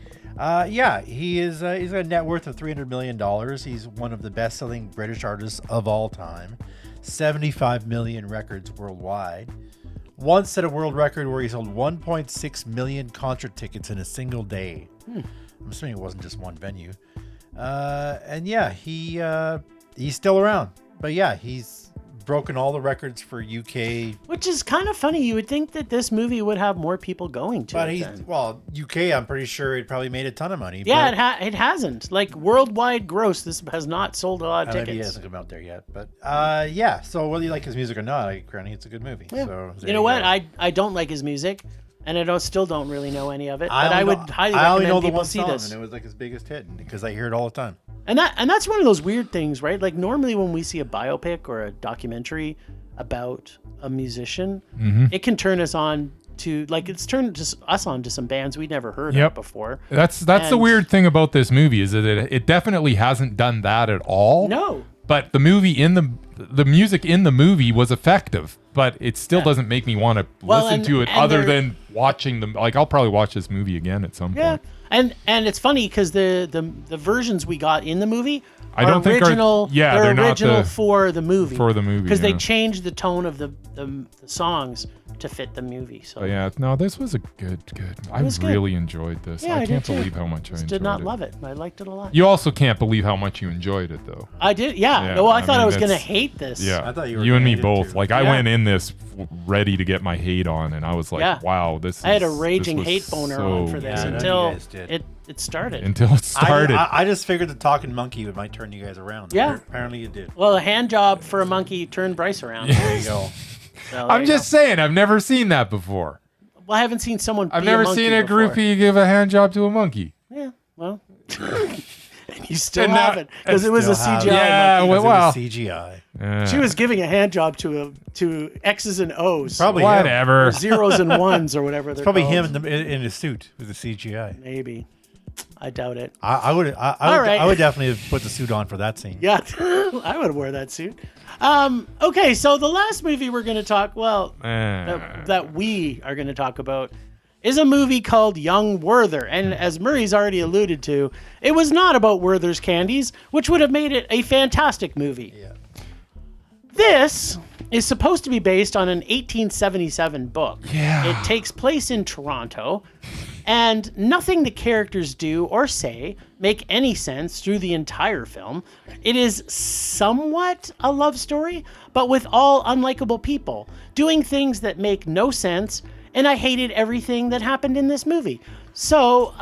He's got a net worth of $300 million. He's one of the best-selling British artists of all time. 75 million records worldwide. Once set a world record where he sold 1.6 million concert tickets in a single day. I'm assuming it wasn't just one venue. He's still around. But yeah, he's broken all the records for UK. Which is kind of funny. You would think that this movie would have more people going to it. But UK, I'm pretty sure it probably made a ton of money. Yeah, it hasn't. Like worldwide gross, this has not sold a lot of tickets. Maybe it hasn't come out there yet. But so whether you like his music or not, apparently it's a good movie. Yeah. So you know what? I don't like his music. And I still don't really know any of it. But I would highly recommend people see this. And it was like his biggest hit because I hear it all the time. And that's one of those weird things, right? Like normally when we see a biopic or a documentary about a musician, it can turn us on to it's turned us on to some bands we'd never heard of before. That's the weird thing about this movie is that it definitely hasn't done that at all. No. But the movie the music in the movie was effective, but it still doesn't make me want to listen to it other than watching them. Like I'll probably watch this movie again at some point. And it's funny because the versions we got in the movie they're original not for the movie. For the movie. Because they changed the tone of the songs to fit the movie. So this was a good. I really enjoyed this. Yeah, I can't believe how much I enjoyed it. Did not love it. I liked it a lot. You also can't believe how much you enjoyed it though. I did. Yeah. Well, I thought I was going to hate this. Yeah. I thought you were you and me hate it both. too. Like I went in this ready to get my hate on and I was like, wow, I had a raging hate boner on for this until it started. Until it started. I just figured the talking monkey might turn you guys around. Yeah. Apparently it did. Well, a hand job for a monkey turned Bryce around. There you go. So I'm just saying, I've never seen that before. Well, I haven't seen someone. I've never seen a groupie give a hand job to a monkey. Yeah, well, you still haven't because it was a CGI. Yeah, monkey. well, CGI. She was giving a hand job to X's and O's, Probably whatever, or zeros and ones or whatever. They're probably called. him in a suit with the CGI. Maybe. I doubt it. I would definitely have put the suit on for that scene. Yeah, I would wear that suit. Okay, so the last movie we're going to talk, that we are going to talk about is a movie called Young Werther. And as Murray's already alluded to, it was not about Werther's candies, which would have made it a fantastic movie. Yeah. This is supposed to be based on an 1877 book. Yeah. It takes place in Toronto. And nothing the characters do or say make any sense through the entire film. It is somewhat a love story, but with all unlikable people, doing things that make no sense, and I hated everything that happened in this movie. So,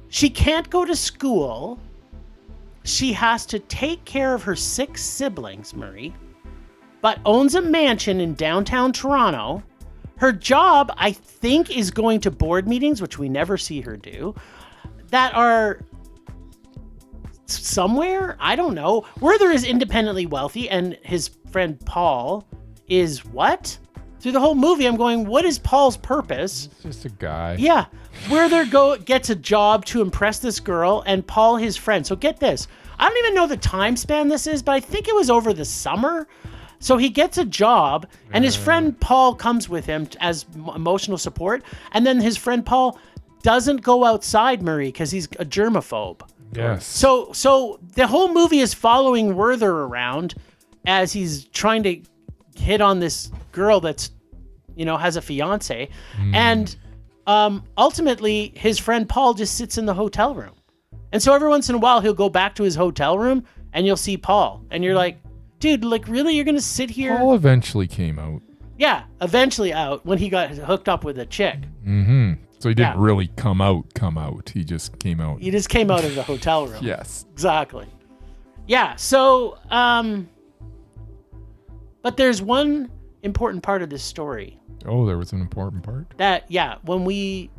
she can't go to school. She has to take care of her 6 siblings, Murray, but owns a mansion in downtown Toronto. Her job, I think, is going to board meetings, which we never see her do, that are somewhere. I don't know. Werther is independently wealthy, and his friend Paul is what? Through the whole movie, I'm going, what is Paul's purpose? It's just a guy. Yeah. Werther gets a job to impress this girl, and Paul, his friend. So get this. I don't even know the time span this is, but I think it was over the summer. So he gets a job, and his friend Paul comes with him as emotional support. And then his friend Paul doesn't go outside, Murray, because he's a germaphobe. Yes. So the whole movie is following Werther around as he's trying to hit on this girl that's, has a fiance. And ultimately, his friend Paul just sits in the hotel room. And so every once in a while, he'll go back to his hotel room, and you'll see Paul. And you're like, dude, like, really? You're going to sit here? Paul eventually came out. Yeah, eventually out when he got hooked up with a chick. Mm-hmm. So he didn't really come out. He just came out. He just came out of the hotel room. Yes. Exactly. Yeah, so, but there's one important part of this story. Oh, there was an important part? That, when we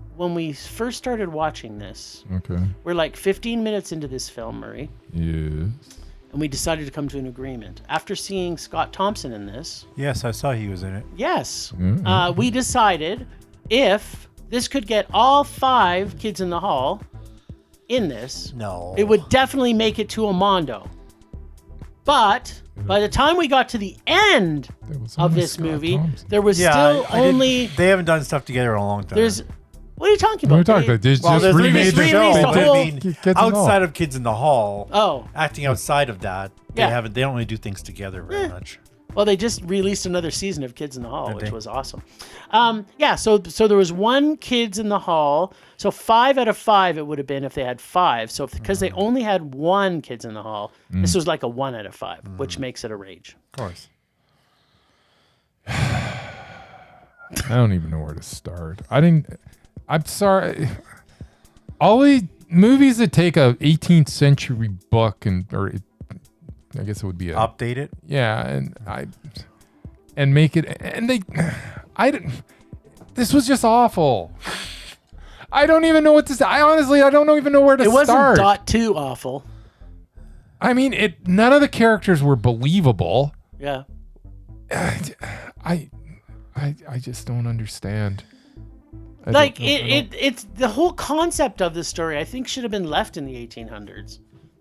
first started watching this, okay, we're like 15 minutes into this film, Murray. Yes. And we decided to come to an agreement. After seeing Scott Thompson in this... Yes, I saw he was in it. Yes. Mm-hmm. We decided if this could get all 5 kids in the hall in this... No. It would definitely make it to a Mondo. But by the time we got to the end There was of only this Scott movie, Thompson. there was Yeah, still I didn't- only They haven't done stuff together in a long time. What are you talking What are about? we talking about? They well, just there's remade the released show. the but whole- I mean, Kids in the Hall. outside of Kids in the Hall, Oh, acting outside of that, Yeah. they don't really do things together very much. well, they just released another season of Kids in the Hall, Did which they? was awesome. So there was one Kids in the Hall. So 5 out of 5 it would have been if they had 5. So because they only had one Kids in the Hall, this was like a 1 out of 5, which makes it a rage. Of course. I don't even know where to start. I'm sorry. All these movies that take a 18th century book I guess it would be Update it. yeah, and make it, and this was just awful. I don't even know what to say. I don't even know where to It wasn't start. dot too awful. I mean, none of the characters were believable. Yeah. I just don't understand. It's the whole concept of this story. I think should have been left in the 1800s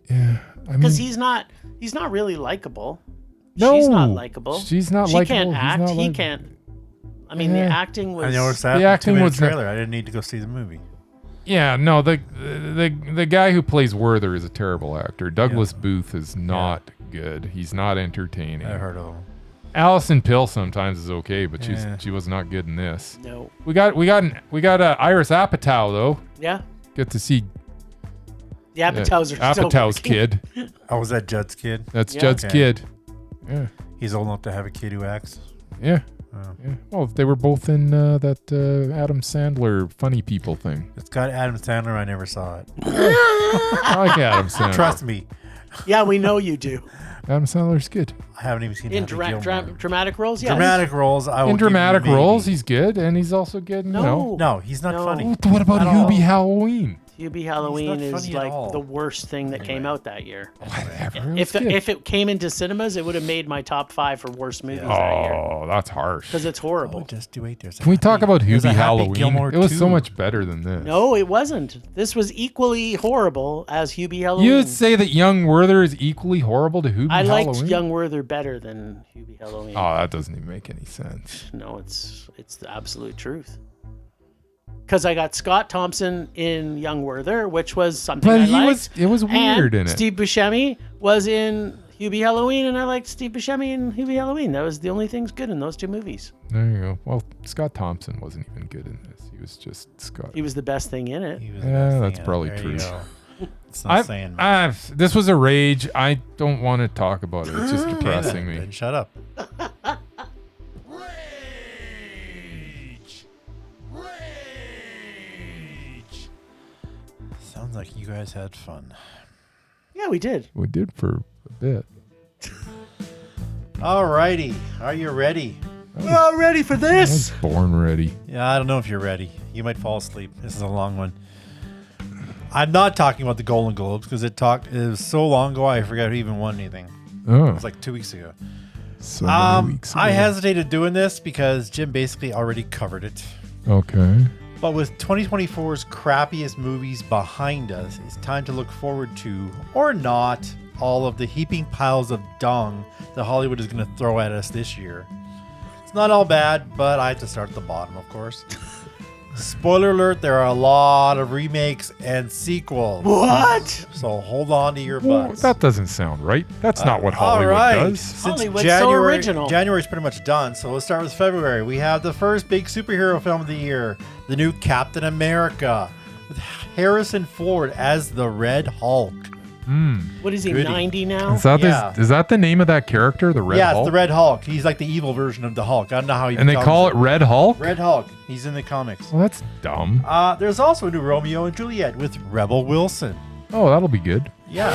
Yeah, I mean, because he's not really likable. no, She's not likable. She's not She likable. can't He's act. not He likable. can't. I mean, the Yeah. acting was. I noticed that. The acting was not- trailer. I didn't need to go see the movie. Yeah, no, the guy who plays Werther is a terrible actor. Douglas Booth is not good. He's not entertaining. I heard of him. Allison Pill sometimes is okay, but Yeah. she was not good in this. No. We got Iris Apatow though. Yeah. Get to see The Apatows are still Apatow's working. kid. Oh, was that Judd's kid? That's Yeah. Judd's Okay. kid. Yeah, He's old enough to have a kid who acts. yeah. Oh. Yeah. Oh, they were both in that Adam Sandler Funny People thing. It's got Adam Sandler. I never saw it. I like Adam Sandler. Trust me, Yeah, we know you do. Adam Sandler's good. I haven't even seen In Happy Gilmore. dramatic roles, yeah. Dramatic roles. I will In give you dramatic maybe. roles, he's good, and he's also good. In, No. No, he's not No. funny. What about At all. Hubie Halloween? Hubie Halloween He's not is funny at like all. the worst thing that came out that year. Whatever. it If was good. if it came into cinemas, it would have made my top 5 for worst movies that year Oh, that's harsh. because it's horrible. Oh, just do wait. There's a Can we talk Happy- about there's a Hubie Happy Halloween? Gilmore It was so 2. much better than this. No, it wasn't. This was equally horrible as Hubie Halloween. You would say that Young Werther is equally horrible to Hubie I Halloween? liked Young Werther better than Hubie Halloween. Oh, that doesn't even make any sense. No, it's the absolute truth. Because I got Scott Thompson in Young Werther, which was something But I he liked. it was weird and in it. Steve Buscemi was in Hubie Halloween, and I liked Steve Buscemi in Hubie Halloween. That was the only things good in those two movies. There you go. Well, Scott Thompson wasn't even good in this. He was just Scott. He was the best thing in it. He was the Yeah, best that's thing. probably There true. you go. It's not saying much. This was a rage. I don't want to talk about it. It's just depressing Then me. shut up. Sounds like you guys had fun. Yeah, we did. We did for a bit. Alrighty, are you ready? We're all ready for I was this. born ready. Yeah, I don't know if you're ready. You might fall asleep. This is a long one. I'm not talking about the Golden Globes because it was so long ago I forgot who even won anything. Oh, It was like 2 weeks ago. so many weeks ago. I hesitated doing this because Jim basically already covered it. Okay. But with 2024's crappiest movies behind us, it's time to look forward to, or not, all of the heaping piles of dung that Hollywood is going to throw at us this year. It's not all bad, but I have to start at the bottom, of course. Spoiler alert, there are a lot of remakes and sequels. What? So hold on to your Well, butts. that doesn't sound right. That's not what Hollywood all right. does. Since Hollywood's so original. January's pretty much done, so let's start with February. We have the first big superhero film of the year, the new Captain America, with Harrison Ford as the Red Hulk. What is he, Goody. 90 now? Is that the name of that character, the Red Hulk? It's the Red Hulk. He's like the evil version of the Hulk. I don't know how he And they becomes call it Red Hulk? Red Hulk. He's in the comics. Well, that's dumb. There's also a new Romeo and Juliet with Rebel Wilson. Oh, that'll be good. Yeah.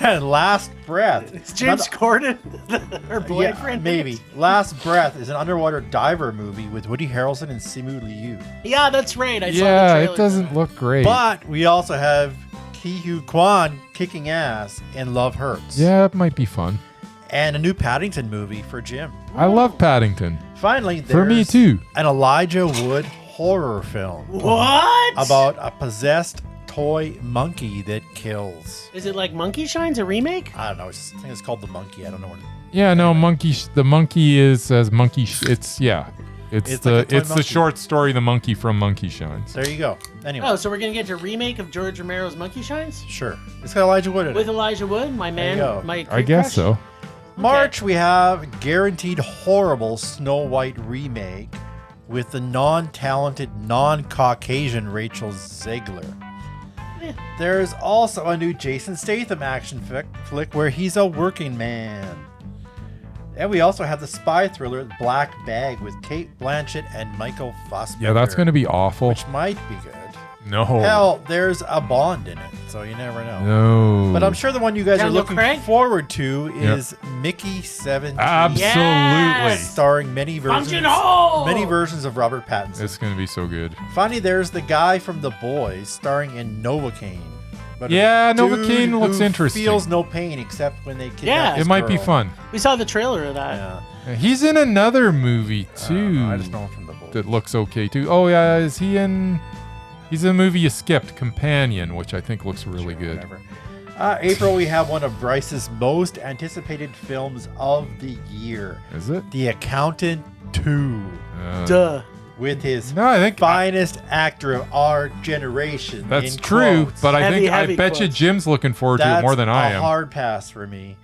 And Last Breath. Is James Corden her Yeah, boyfriend? maybe. Last Breath is an underwater diver movie with Woody Harrelson and Simu Liu. Yeah, that's right. I saw the Yeah, trailer. it doesn't look great. But we also have Ki-Hu Kwan kicking ass in Love Hurts. Yeah, it might be fun. And a new Paddington movie for Jim. I love Paddington. Finally, For me there's too. an Elijah Wood horror film What? about a possessed toy monkey that kills. Is it like Monkey Shine's a remake? I don't know. I think it's called the monkey. I don't know what. Yeah, no, the monkey is as monkey. It's It's the like a toy it's the monkey. short story, The Monkey from Monkey Shines. There you go. Anyway, Oh, so we're gonna get a remake of George Romero's Monkey Shines sure. It's got Elijah Wood in with it. Elijah Wood, my man, you go. my. I guess crush? so. March, we have guaranteed horrible Snow White remake with the non-talented, non-Caucasian Rachel Zegler. Eh. There's also a new Jason Statham action flick where he's a working man. And we also have the spy thriller Black Bag with Kate Blanchett and Michael Fassbender. Yeah, that's going to be awful. Which might be good. No. Hell, there's a Bond in it, so you never know. No. But I'm sure the one you guys are Daniel looking Craig? forward to is Mickey 17. Absolutely. Yes! Starring many Function versions, Hall! many versions of Robert Pattinson. It's going to be so good. Finally, there's the guy from The Boys starring in Novocaine. But a Yeah, dude Novocaine looks who interesting. Feels no pain except when they kidnap Yeah. this It might be girl. fun. We saw the trailer of that. Yeah. He's in another movie I too don't know, I just know him from The Boys. that looks okay too. Oh yeah, is he in? He's in a movie you skipped, Companion, which I think looks really good. Whatever. April, we have one of Bryce's most anticipated films of the year, Is it? The Accountant 2, Duh. with his No, I think finest actor of our generation. that's in true. quotes. But I Heavy, think I heavy bet you quotes. Jim's looking forward to it That's more than I a am. hard pass for me.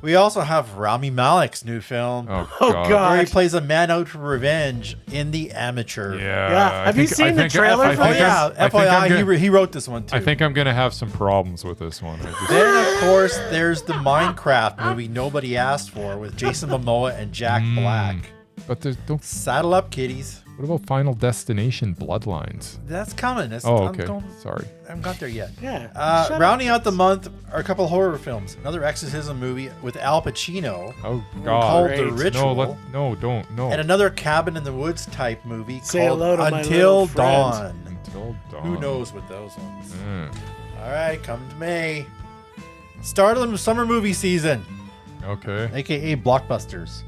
We also have Rami Malek's new film, Oh Oh, god. God. where he plays a man out for revenge in The Amateur. Yeah. Yeah. Have you seen the trailer for Oh this? yeah, I think I'm FYI, gonna- he wrote this one too. I think I'm gonna have some problems with this one. Then of course there's the Minecraft movie nobody asked for with Jason Momoa and Jack Black. But there's don't. Saddle up, kiddies. What about Final Destination Bloodlines? That's coming. Oh, okay. Sorry. I haven't got there yet. Yeah. Shut up. Rounding out the month are a couple of horror films. Another exorcism movie with Al Pacino, Oh called god. The Great. Ritual, No. and another cabin in the woods type movie Say called hello to my Until little friend. Dawn. Until dawn. Who knows what those ones? Mm. All right, come to May. Start of the summer movie season, Okay. aka blockbusters.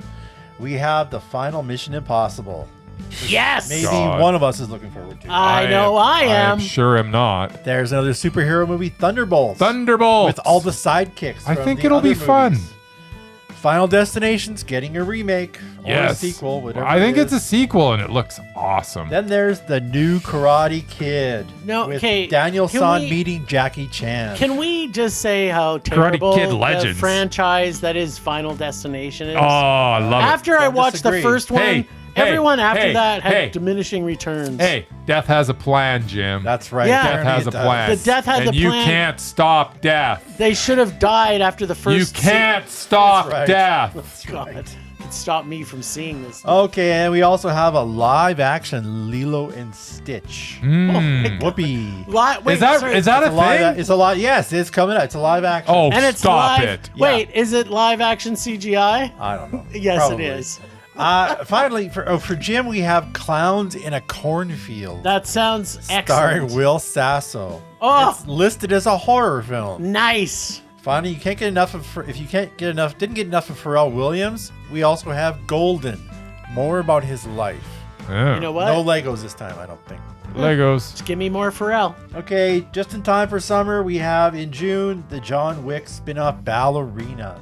We have the final Mission Impossible. Yes. Maybe God. one of us is looking forward to. I know I am. I'm sure I'm not. There's another superhero movie, Thunderbolts, Thunderbolts. with all the sidekicks. I from think the it'll other be fun. movies. Final Destination's getting a remake or a Yes. sequel, whatever. I think it it's a is. sequel and it looks awesome. Then there's the new Karate Kid. No, with okay, Daniel can San we- meeting Jackie Chan. Can we just say how terrible Kid the Legends. franchise that is Final Destination is? Oh, I love After I Don't watched disagree. the first one, Hey, everyone after hey, that had hey. diminishing returns. it. Hey, death has a plan, Jim. That's right. Yeah. Death Apparently has it a does. plan. The death has and a you plan. can't stop death. They should have died after the You first. can't stop That's right. death. God, it stopped me from seeing this. Okay, and we also have a live action Lilo and Stitch. Mm. Whoopee. Wait, Is that sorry. is that It's a live, thing? it's a lot. Yes, it's coming out. It's a live action. Oh, and it's stop live. it. Wait, is it live action CGI? I don't know. Yes, Probably. it is. Finally, for Jim, we have Clowns in a Cornfield, That sounds starring excellent. Will Sasso. Oh. It's listed as a horror film. Nice. Finally, you can't get enough of. If you can't get enough, didn't get enough of Pharrell Williams. We also have Golden. More about his life. Yeah. You know what? No Legos this time, I don't think. Legos. Just give me more Pharrell. Okay, just in time for summer, we have in June the John Wick spin-off Ballerina.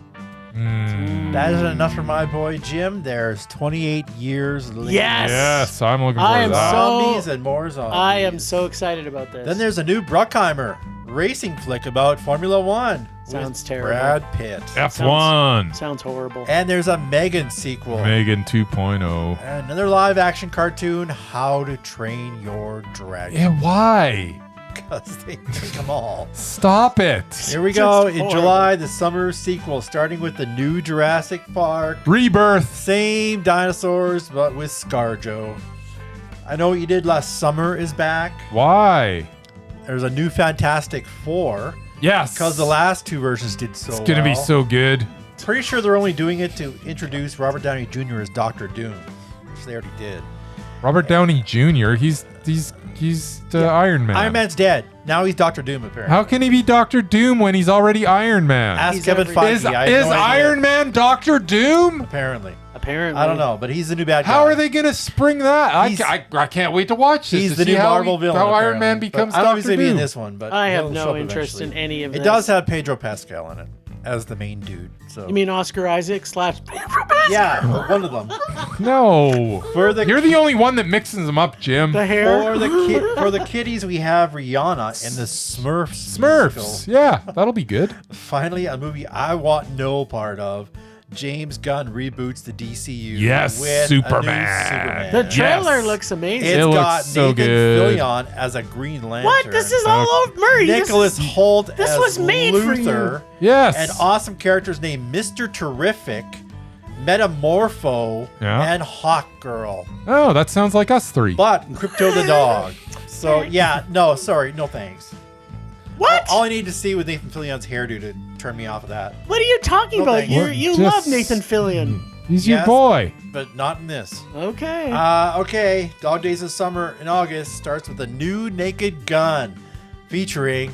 Mm. That isn't enough for my boy Jim. There's 28 years later. Yes. Yes, I'm looking I forward am to that. so- Zombies and more zombies. I am so excited about this. Then there's a new Bruckheimer racing flick about Formula One. Sounds with terrible. Brad Pitt. F1. Sounds horrible. And there's a Megan sequel. Megan 2.0. And another live action cartoon, How to Train Your Dragon. Yeah, why? Because they take them all. Stop it. Here we go. Just In horrible. July, the summer sequel, starting with the new Jurassic Park. Rebirth. Same dinosaurs, but with ScarJo. I Know What You Did Last Summer is back. Why? There's a new Fantastic Four. Yes. Because the last two versions did so It's going to be well. so good. Pretty sure they're only doing it to introduce Robert Downey Jr. as Doctor Doom, which they already did. Robert Downey Jr., he's the Iron Man. Iron Man's dead. Now he's Doctor Doom, apparently. How can he be Doctor Doom when he's already Iron Man? Ask He's Kevin every- Feige. Is I have no idea. Iron Man Doctor Doom? Apparently. Apparently. I don't know, but he's the new bad guy. How are they going to spring that? He's- I can't wait to watch this. He's to the see new how Marvel villain. How Iron apparently. Man But becomes I don't know if he's Doctor gonna be in Doom. this one, but I have he'll no show up interest in eventually. any of It this. does have Pedro Pascal in it as the main dude. So You mean Oscar Isaac slash... yeah, one of them. No. For the You're the only one that mixes them up, Jim. The hair? for the kiddies, we have Rihanna in the Smurfs. Smurfs. musical. Yeah, that'll be good. Finally, a movie I want no part of. James Gunn reboots the DCU. Yes, with a new Superman. Superman. The trailer Yes. looks amazing. It's It looks got so Nathan good. Fillion as a Green Lantern. What? This is all over Murray. Nicholas Holt this as was made for you. Luther. Yes. And awesome characters named Mr. Terrific, Metamorpho, Yeah. and Hawk Girl. Oh, that sounds like us three. But Crypto the dog. So yeah, no, sorry, no thanks. What? All I need to see with Nathan Fillion's hairdo to turn me off of that. What are you talking No, about? thank you. You Just- love Nathan Fillion. He's your Yes. boy. But not in this. Okay. Okay, Dog Days of Summer in August starts with a new Naked Gun featuring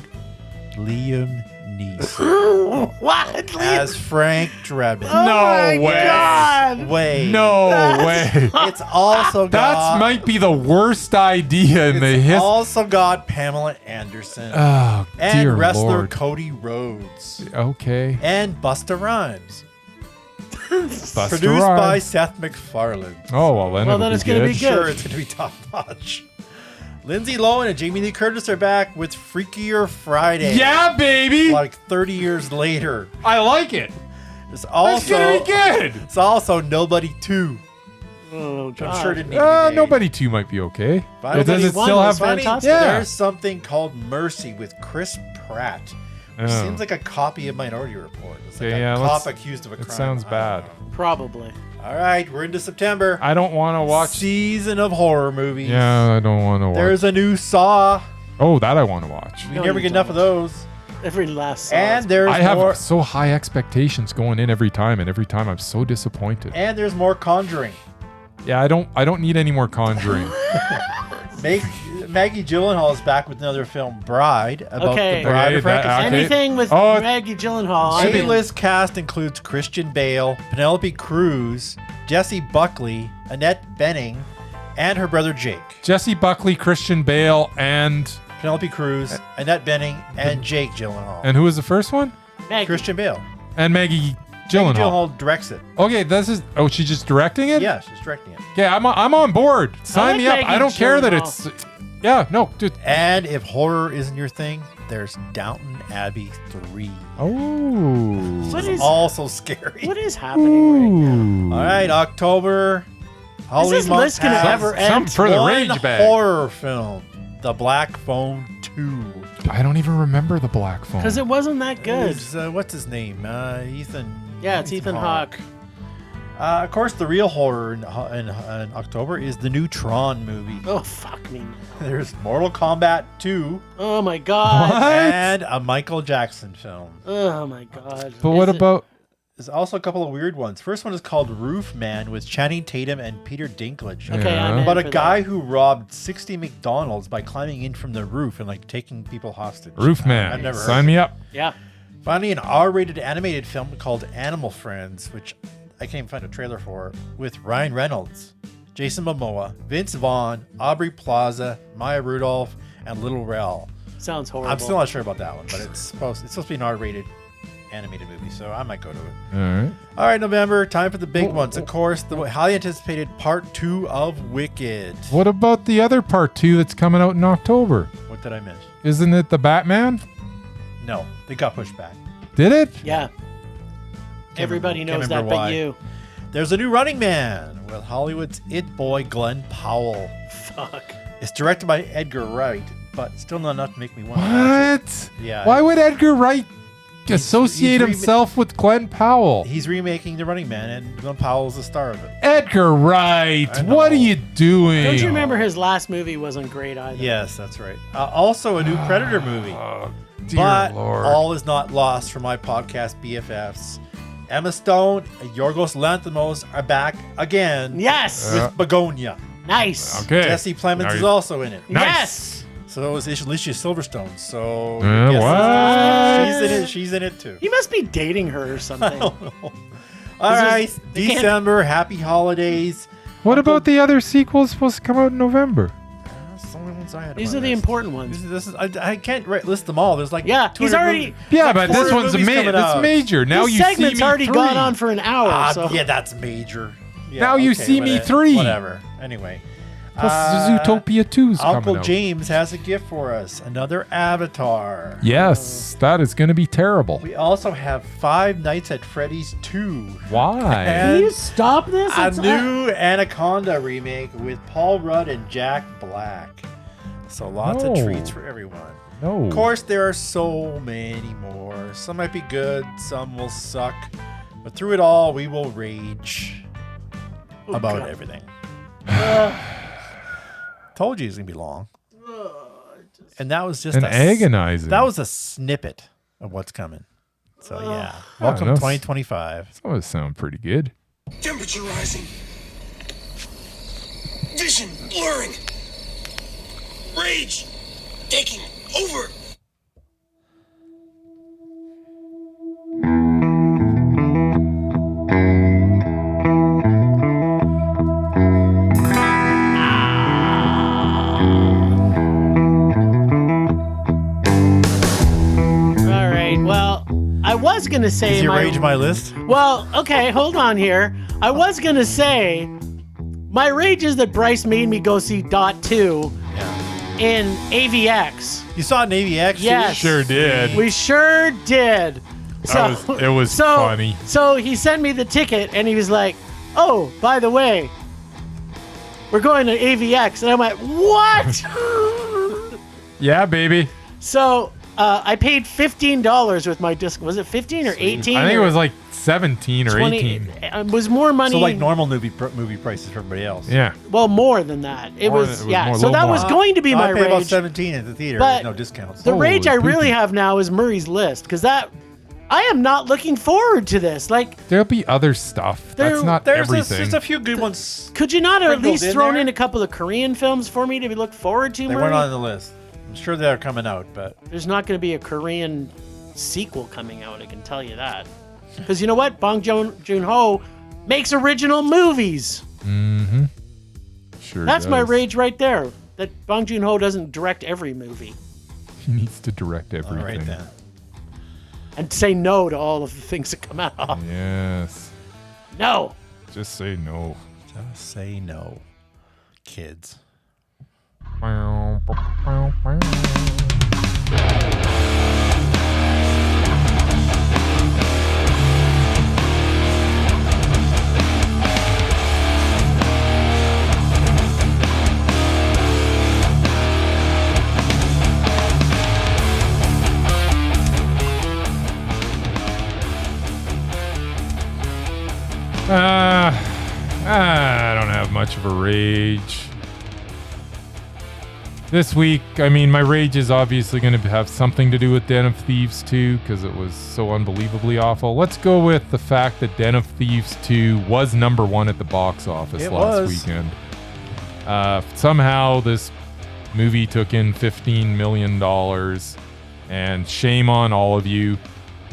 Liam Neeson What? as Frank Drebin. Oh No my way. God. Way. No That's- way. It's also That got might be the worst idea in the it's history. also got Pamela Anderson Oh, and dear wrestler Lord. Cody Rhodes Okay. and Busta Rhymes. Busta Produced by Rhymes. Seth MacFarlane. Oh, well, then, Well, it'll then be it's gonna be good. good. Sure, it's going to be top notch. Lindsay Lohan and Jamie Lee Curtis are back with Freakier Friday. Yeah, baby. Like 30 years later. I like it. It's That's also going to be good. it's also Nobody 2. Oh, Which God. I'm sure didn't need to be made. Nobody 2 might be okay. But Does Nobody it 1 still was have... fantastic. Yeah. There's something called Mercy with Chris Pratt. Which Oh. seems like a copy of Minority Report. It's like Okay, a yeah, cop let's- accused of a it crime. sounds I don't bad. know. Probably. All right, we're into September. I don't want to watch... Season of horror movies. Yeah, I don't want to watch. There's a new Saw. Oh, that I want to watch. We No, never you get enough don't. of those. Every last song. And there's I have more. so high expectations going in every time, and every time I'm so disappointed. And there's more Conjuring. Yeah, I don't need any more Conjuring. Maggie Gyllenhaal is back with another film, Bride, about Okay. the bride Okay, of Frankenstein. okay. Anything with Oh, Maggie Gyllenhaal. I'm in. A-list cast includes Christian Bale, Penelope Cruz, Jesse Buckley, Annette Bening, and her brother Jake. Jesse Buckley, Christian Bale, and Penelope Cruz, Annette Bening, and Jake Gyllenhaal. who was the first one? Maggie. Christian Bale. And Maggie Maggie Gyllenhaal. Gyllenhaal directs it. Okay, this is. Oh, she's just directing it. Yeah, she's directing it. Okay, I'm on board. Sign like me up. Maggie I don't care that Gyllenhaal. it's. Yeah, no, dude. And if horror isn't your thing, there's Downton Abbey 3. Oh. What is, Also scary. what is happening right now? All right, October. Is Halloween this month list gonna has ever end? Something for the one rage bag. horror film, The Black Phone 2. I don't even remember the black phone. Because it wasn't that good. It's, what's his name? Ethan. Yeah, it's Ethan Hawke. Of course, the real horror in October is the new Tron movie. Oh, fuck me. There's Mortal Kombat 2 Oh, my God. What? and a Michael Jackson film. Oh, my God. But what Is it- about? There's also a couple of weird ones. First one is called Roof Man with Channing Tatum and Peter Dinklage. Okay, Yeah. I'm in About a for guy that. who robbed 60 McDonald's by climbing in from the roof and like taking people hostage. Roof Man? I've never heard Sign of me it. up. Yeah. Finally, an R-rated animated film called Animal Friends, which I can't even find a trailer for, with Ryan Reynolds, Jason Momoa, Vince Vaughn, Aubrey Plaza, Maya Rudolph, and Little Rel. Sounds horrible. I'm still not sure about that one, but it's supposed to be an R-rated animated movie, so I might go to it. All right. All right, November, time for the big ones. Of course, the highly anticipated part 2 of Wicked. What about the other part 2 that's coming out in October? What did I miss? Isn't it the Batman? No, they got pushed back. Did it? Yeah. Everybody remember- knows can't that remember but why. you. There's a new Running Man with Hollywood's it boy Glenn Powell. Fuck. It's directed by Edgar Wright, but still not enough to make me want to watch What? it. Yeah. Why would Edgar Wright associate he's himself with Glenn Powell? He's remaking The Running Man, and Glenn Powell's the star of it. Edgar Wright, I know. what are you doing? Don't you remember his last movie wasn't great either? Yes, that's right. Also, a new Predator movie. Oh, dear But Lord. all is not lost for my podcast BFFs. Emma Stone and Yorgos Lanthimos are back again Yes. with Begonia. Nice. Okay. Jesse Plemons Now is you- also in it. Nice. Yes. So is Alicia Silverstone. So What? she's in it. She's in it too. He must be dating her or something. All right, December. Happy holidays. What about the other sequels supposed to come out in November? That's the only ones I had. These are the important ones. I can't list them all. There's like he's already. Yeah, but this one's that's major. Now This you see me segment's already 3. gone on for an hour. So. Yeah, that's major. Yeah, Now you see me 3. Whatever. Anyway. Plus Zootopia 2's Uncle coming out. James has a gift for us. Another Avatar. Yes, that is going to be terrible. We also have Five Nights at Freddy's 2. Why? And Can you stop this? a new Anaconda remake with Paul Rudd and Jack Black. So lots of treats for everyone. No. Of course, there are so many more. Some might be good, some will suck. But through it all, we will rage about everything. Told you it's going to be long. And that was just agonizing. That was a snippet of what's coming. So, yeah. Welcome to 2025. That would sound pretty good. Temperature rising. Vision blurring. Rage taking over. All right. Well, I was gonna say Is your rage my list? Well, okay, hold on here. I was gonna say my rage is that Bryce made me go see Dot 2 in AVX. You saw it in AVX? Yes. Sure did. We sure did. It was funny. So he sent me the ticket and he was like, "Oh, by the way, we're going to AVX." And I'm like, "What?" Yeah, baby. So I paid $15 with my disc. Was it 15 or 18? I think it was like 17 or 20, 18. It was more money. So like normal movie prices for everybody else. Yeah. Well, more than that. It More was than- yeah. more- So that little was more. going to be my I paid about rage. 17 at the theater. But There's no discounts. The rage I Holy really poopy. have now is Murray's List because I am not looking forward to this. Like, There'll be other stuff. That's not There's everything. just a few good ones. could you not have at Sprinkled least in thrown there? in a couple of Korean films for me to look forward to, They Murray? weren't on the list. I'm sure they're coming out, but There's not going to be a Korean sequel coming out, I can tell you that. Because you know what? Bong Joon-ho makes original movies. Mm-hmm. Sure That's my does. rage right there. That Bong Joon-ho doesn't direct every movie. He needs to direct everything. all right then. And say no to all of the things that come out. Yes. No. Just say no. Just say no, kids. I don't have much of a rage. This week, I mean, my rage is obviously going to have something to do with Den of Thieves 2 because it was so unbelievably awful. Let's go with the fact that Den of Thieves 2 was number 1 at the box office last weekend. Somehow this movie took in $15 million, and shame on all of you.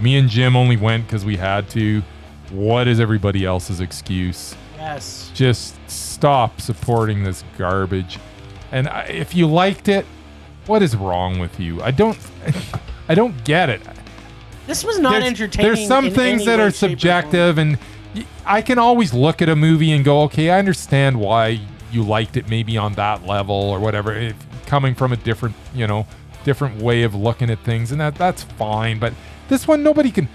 Me and Jim only went because we had to. What is everybody else's excuse? Yes. Just stop supporting this garbage. And if you liked it, what is wrong with you? I don't get it. This was not entertaining. There's some in things any that way, are shape, or form. subjective, and I can always look at a movie and go, okay, I understand why you liked it maybe on that level or whatever, coming from a different, different way of looking at things, and that's fine. But this one, nobody can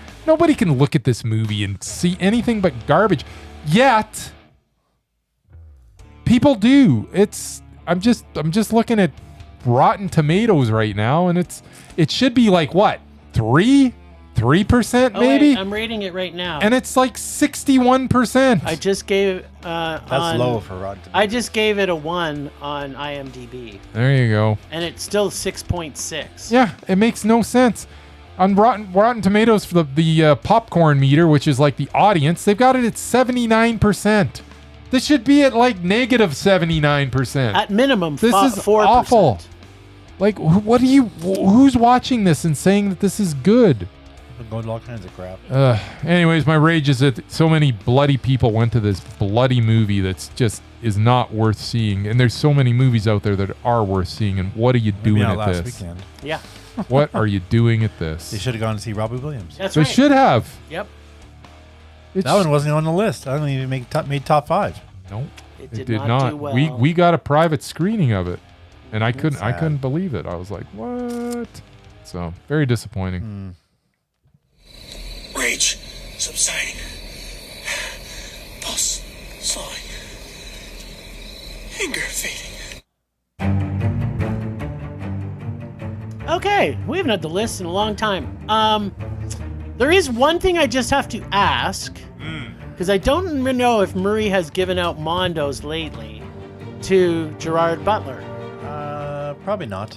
look at this movie and see anything but garbage. Yet people do. I'm just looking at Rotten Tomatoes right now, and it should be like what, 3% maybe? Wait, I'm rating it right now. And it's like 61%. I just gave That's low for Rotten Tomatoes. I just gave it a 1 on IMDb, There you go. and it's still 6.6. Yeah, it makes no sense. On Rotten Tomatoes for the popcorn meter, which is like the audience, they've got it at 79%. This should be at like negative 79%. At minimum, This is 4%. awful. Like, who's watching this and saying that this is good? Go to all kinds of crap. Anyways, my rage is that so many bloody people went to this bloody movie that's just is not worth seeing. And there's so many movies out there that are worth seeing. And what are you doing at last this? weekend. Yeah. What are you doing at this? They should have gone to see Robbie Williams. That's They right. should have. Yep. It's, That one wasn't on the list. I don't even made top 5. No, It it did not do well. We got a private screening of it, and I sad. couldn't believe it. I was like, what? So very disappointing. Rage subsiding. Pulse slowing. Anger fading. Okay, we haven't had the list in a long time. There is one thing I just have to ask, because I don't even know if Murray has given out Mondos lately to Gerard Butler. Probably not.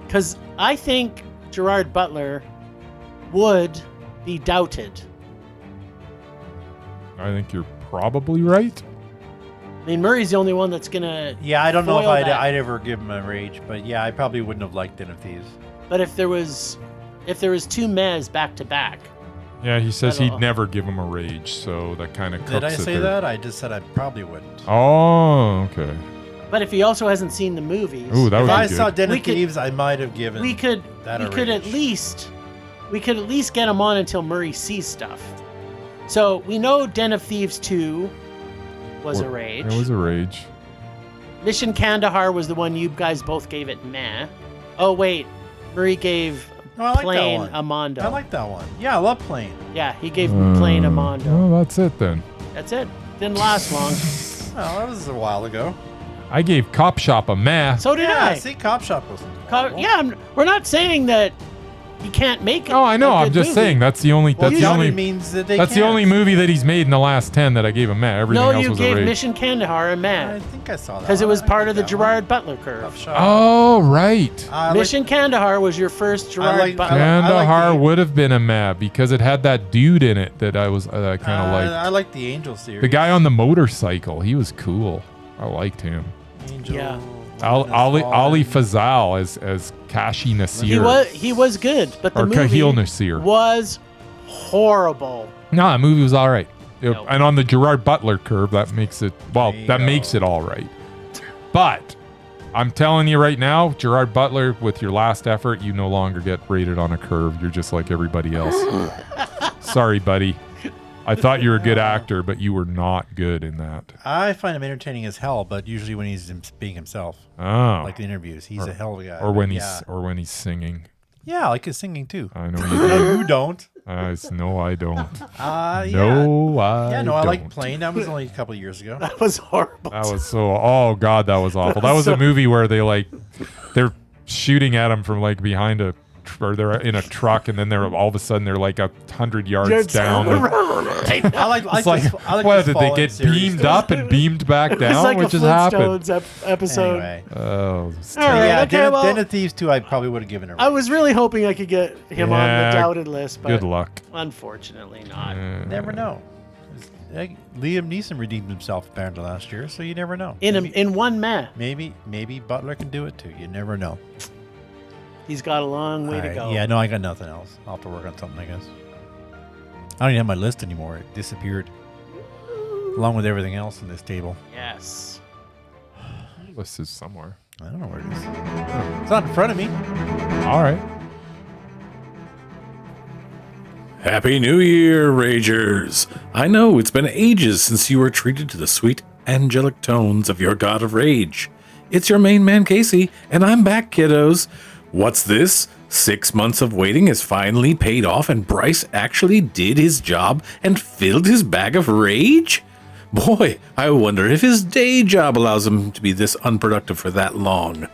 Because I think Gerard Butler would be doubted. I think you're probably right. I mean, Murray's the only one that's gonna. Yeah, I don't know if foil I'd that. ever give him a rage, but yeah, I probably wouldn't have liked Den of Thieves. But if there was two Mez back to back, Yeah, he says I don't he'd know. never give him a rage, so that kind of cooks Did I it say there. that? I just said I probably wouldn't. Oh, okay. but if he also hasn't seen the movies, Ooh, that If would I be saw good. Den We of could- Thieves, I might have given. we could that we a could at rage. least get him on until Murray sees stuff. So we know Den of Thieves 2 was a rage. It was a rage. Mission Kandahar was the one you guys both gave it meh. Oh wait, Murray gave No, I like that Plane one. a Mondo. I like that one. Yeah, I love Plane. Yeah, he gave Plane a Mondo. Well, that's it then. That's it. Didn't last long. Well, that was a while ago. I gave Cop Shop a meh. So did Yeah, I. see, Cop Shop wasn't. We're not saying that he can't make it. Oh, I know. a I'm good just movie. saying that's the only. Well, That's the usually only. means that they That's the can't. only movie that he's made in the last 10 that I gave a meh. Everything No, else you was a gave rage. Mission Kandahar a I meh think I saw that. because it was I part like of the that Gerard Butler one. curve. Cop Shop. Oh, right. I like- Mission Kandahar was your first Gerard like- Butler. I like Kandahar the- would have been a meh because it had that dude in it that I kind of liked. I like the Angel series. The guy on the motorcycle, he was cool. I liked him. Angel. Yeah. Ali Fazal as Kashi Nasir. He was good, but the Or movie Kahil Nasir. was horrible. No, that movie was all right. No. And on the Gerard Butler curve, that makes it, well, There you that go. makes it all right. But I'm telling you right now, Gerard Butler, with your last effort, you no longer get rated on a curve. You're just like everybody else. Sorry, buddy. I thought you were a good actor, but you were not good in that. I find him entertaining as hell, but usually when he's being himself, Oh. like the interviews, he's a hell of a guy. or when But he's singing. yeah, I like his singing too. I know you No, do. you don't. No, I don't. Yeah. No, I Yeah, no, I like don't. Plane. That was only a couple of years ago. That was horrible. That was so. Oh God, that was awful. That was a movie where they're shooting at him from like behind or they're in a truck, and then they're all of a sudden they're like 100 yards down. I like It's like, what did they get beamed up and beamed back It's down? like What a just happened? Flintstones episode. Anyway. Oh, All right, Yeah, okay, well, Den of Thieves 2, I probably would have given it. I was really hoping I could get him on Yeah, the doubted list, but good luck. unfortunately not. Never know. Liam Neeson redeemed himself apparently last year, so you never know. In one meh, Maybe Butler can do it too. You never know. he's got a long way to Alright, go. Yeah, no, I got nothing else. I'll have to work on something, I guess. I don't even have my list anymore. It disappeared. Along with everything else in this table. Yes. List is somewhere. I don't know where it is. It's not in front of me. All right. Happy New Year, Ragers! I know it's been ages since you were treated to the sweet, angelic tones of your god of rage. It's your main man, Casey, and I'm back, kiddos. What's this? 6 months of waiting has finally paid off, and Bryce actually did his job and filled his bag of rage? Boy, I wonder if his day job allows him to be this unproductive for that long.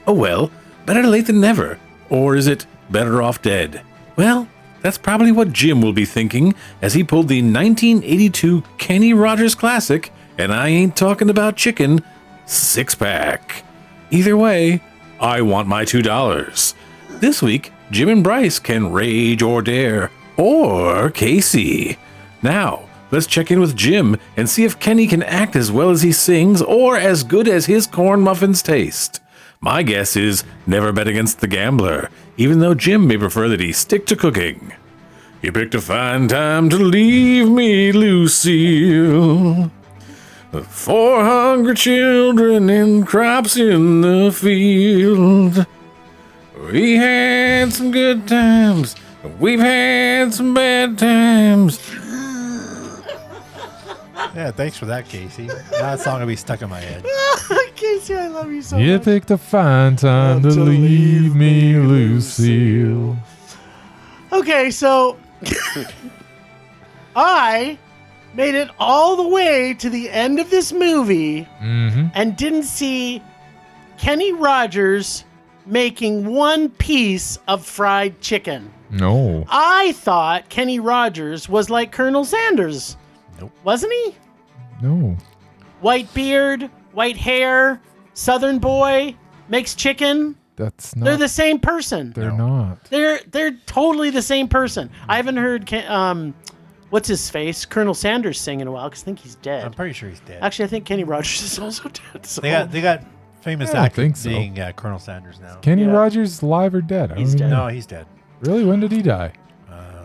Oh well, better late than never. Or is it better off dead? Well, that's probably what Jim will be thinking as he pulled the 1982 Kenny Rogers Classic, and I ain't talking about chicken, six-pack. Either way, I want my $2. This week, Jim and Bryce can rage or dare, or Casey. Now, let's check in with Jim and see if Kenny can act as well as he sings or as good as his corn muffins taste. My guess is never bet against the gambler, even though Jim may prefer that he stick to cooking. You picked a fine time to leave me, Lucille. 4 hungry children and crops in the field. We had some good times. We've had some bad times. Yeah, thanks for that, Casey. That song will be stuck in my head. Casey, I love you so You much. picked a fine time to leave me, Lucille. Okay, so I made it all the way to the end of this movie and didn't see Kenny Rogers making one piece of fried chicken. No. I thought Kenny Rogers was like Colonel Sanders. Nope. Wasn't he? No. White beard, white hair, southern boy, makes chicken. That's not. They're the same person. They're not. They're totally the same person. I haven't heard what's his face, Colonel Sanders sing in a while because I think he's dead. I'm pretty sure he's dead. Actually, I think Kenny Rogers is also dead. So. They got famous I don't actors think so. being Colonel Sanders now. Kenny Yeah. Rogers alive or dead? I He's don't even dead. know. No, he's dead. Really? When did he die?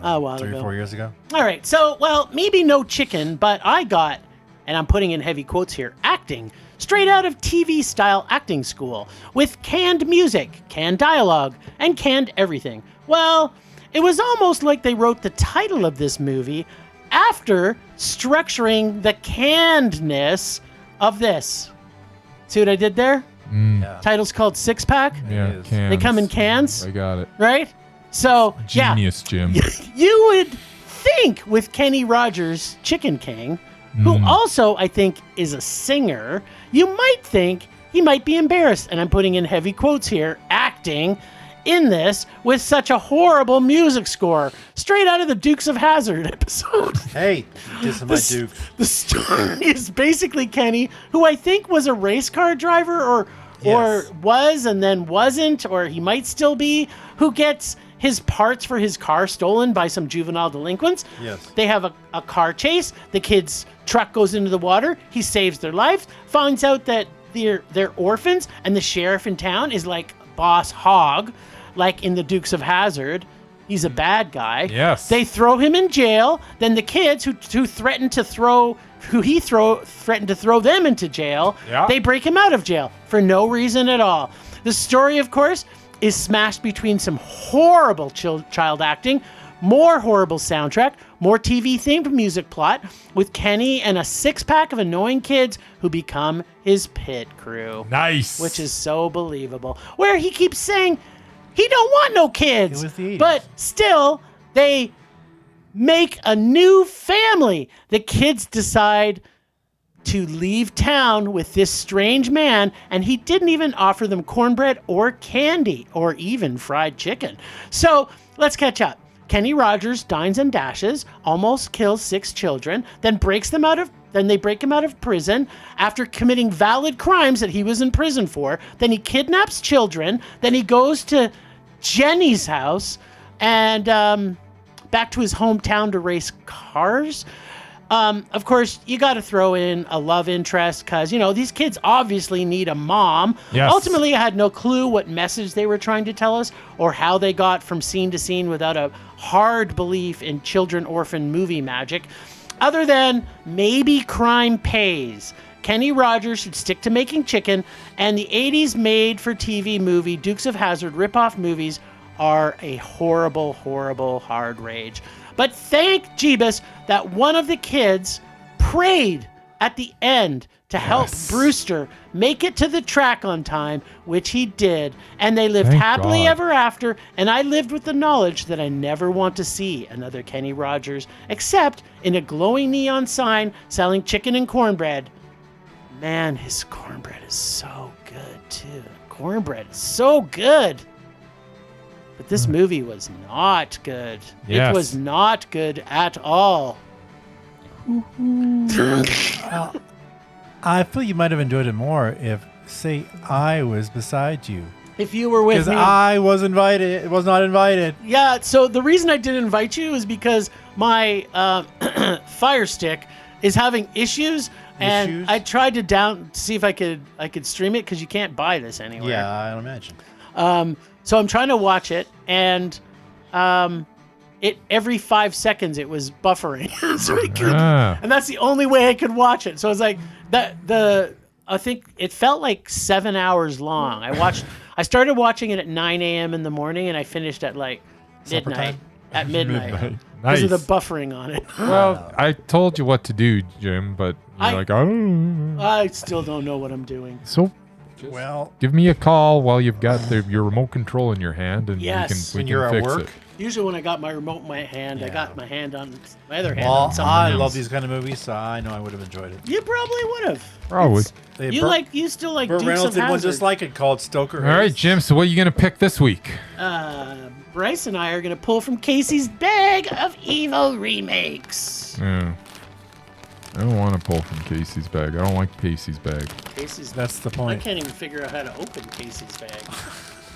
A while 3 or ago. 4 years ago. All right, so, well, maybe no chicken, but I got, and I'm putting in heavy quotes here, acting. Straight out of TV-style acting school, with canned music, canned dialogue, and canned everything. Well, it was almost like they wrote the title of this movie after structuring the cannedness of this. See what I did there? Yeah. Title's called Six Pack. Yeah, is. cans. They come in cans, I got it. right? So, yeah. Genius, Jim. You would think with Kenny Rogers, Chicken King, who also I think is a singer, you might think he might be embarrassed, and I'm putting in heavy quotes here, acting in this with such a horrible music score, straight out of the Dukes of Hazzard episode. Hey, this is my Duke. The story is basically Kenny, who I think was a race car driver or Yes. was and then wasn't, or he might still be, who gets his parts for his car stolen by some juvenile delinquents. Yes. They have a car chase. The kid's truck goes into the water. He saves their life, finds out that they're orphans, and the sheriff in town is like Boss Hogg, like in the Dukes of Hazzard. He's a bad guy. Yes. They throw him in jail. Then the kids who threatened to throw them into jail, Yeah. they break him out of jail for no reason at all. The story, of course, is smashed between some horrible child acting, more horrible soundtrack, more TV-themed music plot, with Kenny and a six-pack of annoying kids who become his pit crew. Nice. Which is so believable. Where he keeps saying he don't want no kids. It was the 80s. But still, they make a new family. The kids decide to leave town with this strange man, and he didn't even offer them cornbread or candy or even fried chicken. So let's catch up. Kenny Rogers dines and dashes, almost kills 6 children, then they break him out of prison after committing valid crimes that he was in prison for. Then he kidnaps children. Then he goes to Jenny's house and back to his hometown to race cars. Of course, you got to throw in a love interest because, these kids obviously need a mom. Yes. Ultimately, I had no clue what message they were trying to tell us or how they got from scene to scene without a hard belief in children orphan movie magic. Other than maybe crime pays. Kenny Rogers should stick to making chicken, and the 80s made-for-TV movie Dukes of Hazzard ripoff movies are a horrible, horrible hard rage. But thank Jeebus that one of the kids prayed at the end to help Brewster make it to the track on time, which he did. And they lived Thank happily God. ever after, and I lived with the knowledge that I never want to see another Kenny Rogers, except in a glowing neon sign selling chicken and cornbread. Man, his cornbread is so good, too. Cornbread is so good. But this movie was not good. Yes. It was not good at all. I feel you might have enjoyed it more if, say, I was beside you. If you were with Because me. I was not invited. Yeah, so the reason I didn't invite you is because my Fire Stick is having issues. And I tried to see if I could stream it because you can't buy this anywhere. Yeah, I imagine. So I'm trying to watch it, and every 5 seconds it was buffering. So Ah. and that's the only way I could watch it. So it's like I think it felt like 7 hours long. I started watching it at 9 a.m. in the morning and I finished at like Supper midnight. time? At midnight. Midnight. Because of the Nice. buffering on it. Well, I told you what to do, Jim, but you're like, I don't know. I still don't know what I'm doing. So Well, give me a call while you've got your remote control in your hand, and Yes. we when can you're at fix work. it. Usually when I got my remote in my hand, I Yeah. got my hand on my other hand well, on something I else. love these kind of movies, so I know I would have enjoyed it. You probably would have. Probably. They You still like Burt Dukes Reynolds of did one Hazzard. just like it called Stoker. All right, Jim. So what are you gonna pick this week? Bryce and I are going to pull from Casey's bag of evil remakes. Yeah. I don't want to pull from Casey's bag. I don't like Casey's bag. Casey's. That's the I point. can't even figure out how to open Casey's bag.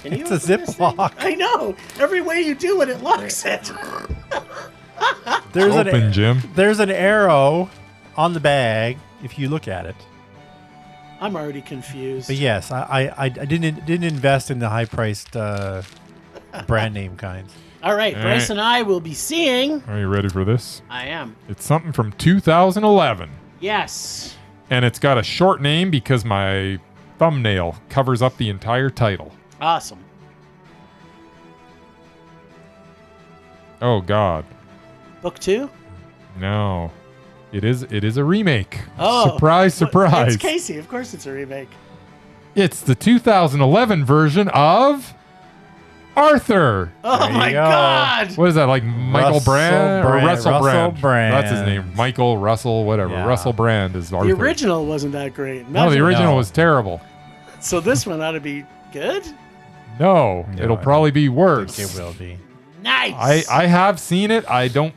Can you It's a open this thing? Ziploc. I know. Every way you do it, it locks it. There's Open, Jim. There's an arrow on the bag if you look at it. I'm already confused. But yes, I didn't invest in the high priced brand name kinds. All right, All Bryce right. and I will be seeing. Are you ready for this? I am. It's something from 2011, Yes. and it's got a short name because my thumbnail covers up the entire title. Awesome. Oh God, Book 2? no! It is a remake. Oh. Surprise, surprise! It's Casey. Of course it's a remake. It's the 2011 version of Arthur. Oh There you my go. God. What is that, like Michael Russell Brand or Brand. Russell Russell Brand? Brand. That's his name. Michael Russell, whatever. Yeah. Russell Brand is Arthur. The original wasn't that great. No, the Imagine- original No. was terrible. So this one ought to be good? No, No, it'll I probably be I worse. think it will be. Nice. I have seen it. I don't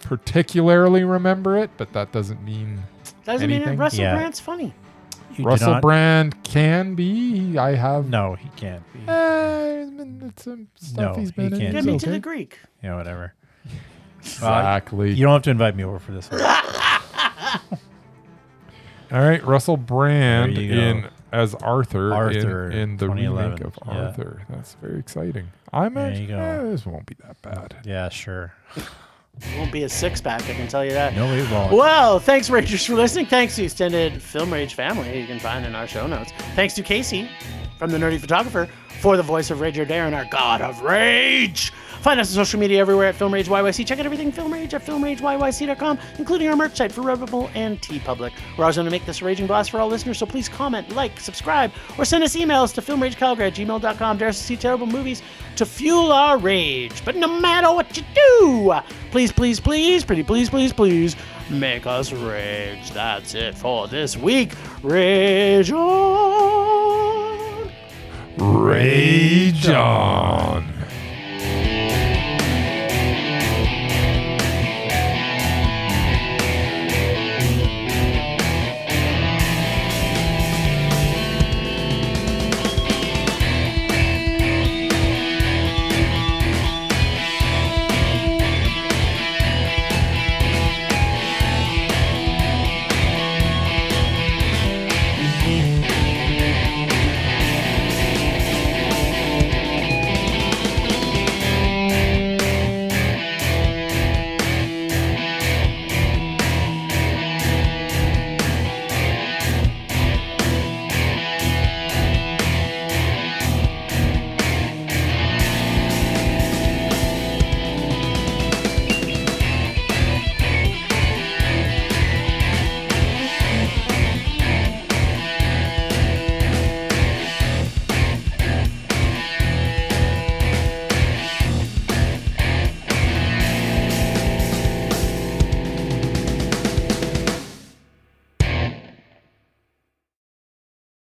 particularly remember it, but that doesn't mean Doesn't mean anything? that Russell Yeah. Brand's funny. You do Russell not- Brand can be. I have. No, he can't be. Some stuff No, he's he been in. can't Get be. me It's to the okay. Greek. Yeah, whatever. Exactly. You don't have to invite me over for this one. All right, Russell Brand There you go. in as Arthur, Arthur, in the remake 2011. of Yeah. Arthur. That's very exciting. I'm There actually, you go. this won't be that bad. Yeah, sure. It won't be a six-pack, I can tell you that. No, it won't. Well, thanks, Ragers, for listening. Thanks to the extended Film Rage family you can find in our show notes. Thanks to Casey from The Nerdy Photographer for the voice of Rager Darren, our God of Rage. Find us on social media everywhere at Film Rage YYC. Check out everything Film Rage at filmrageyyc.com, including our merch site for Redbubble and TeePublic. We're always going to make this a raging blast for all listeners, so please comment, like, subscribe, or send us emails to filmragecalgary@gmail.com. Dare us to see terrible movies to fuel our rage. But no matter what you do, please, please, please, pretty please, please, please, make us rage. That's it for this week. Rage on! Rage on.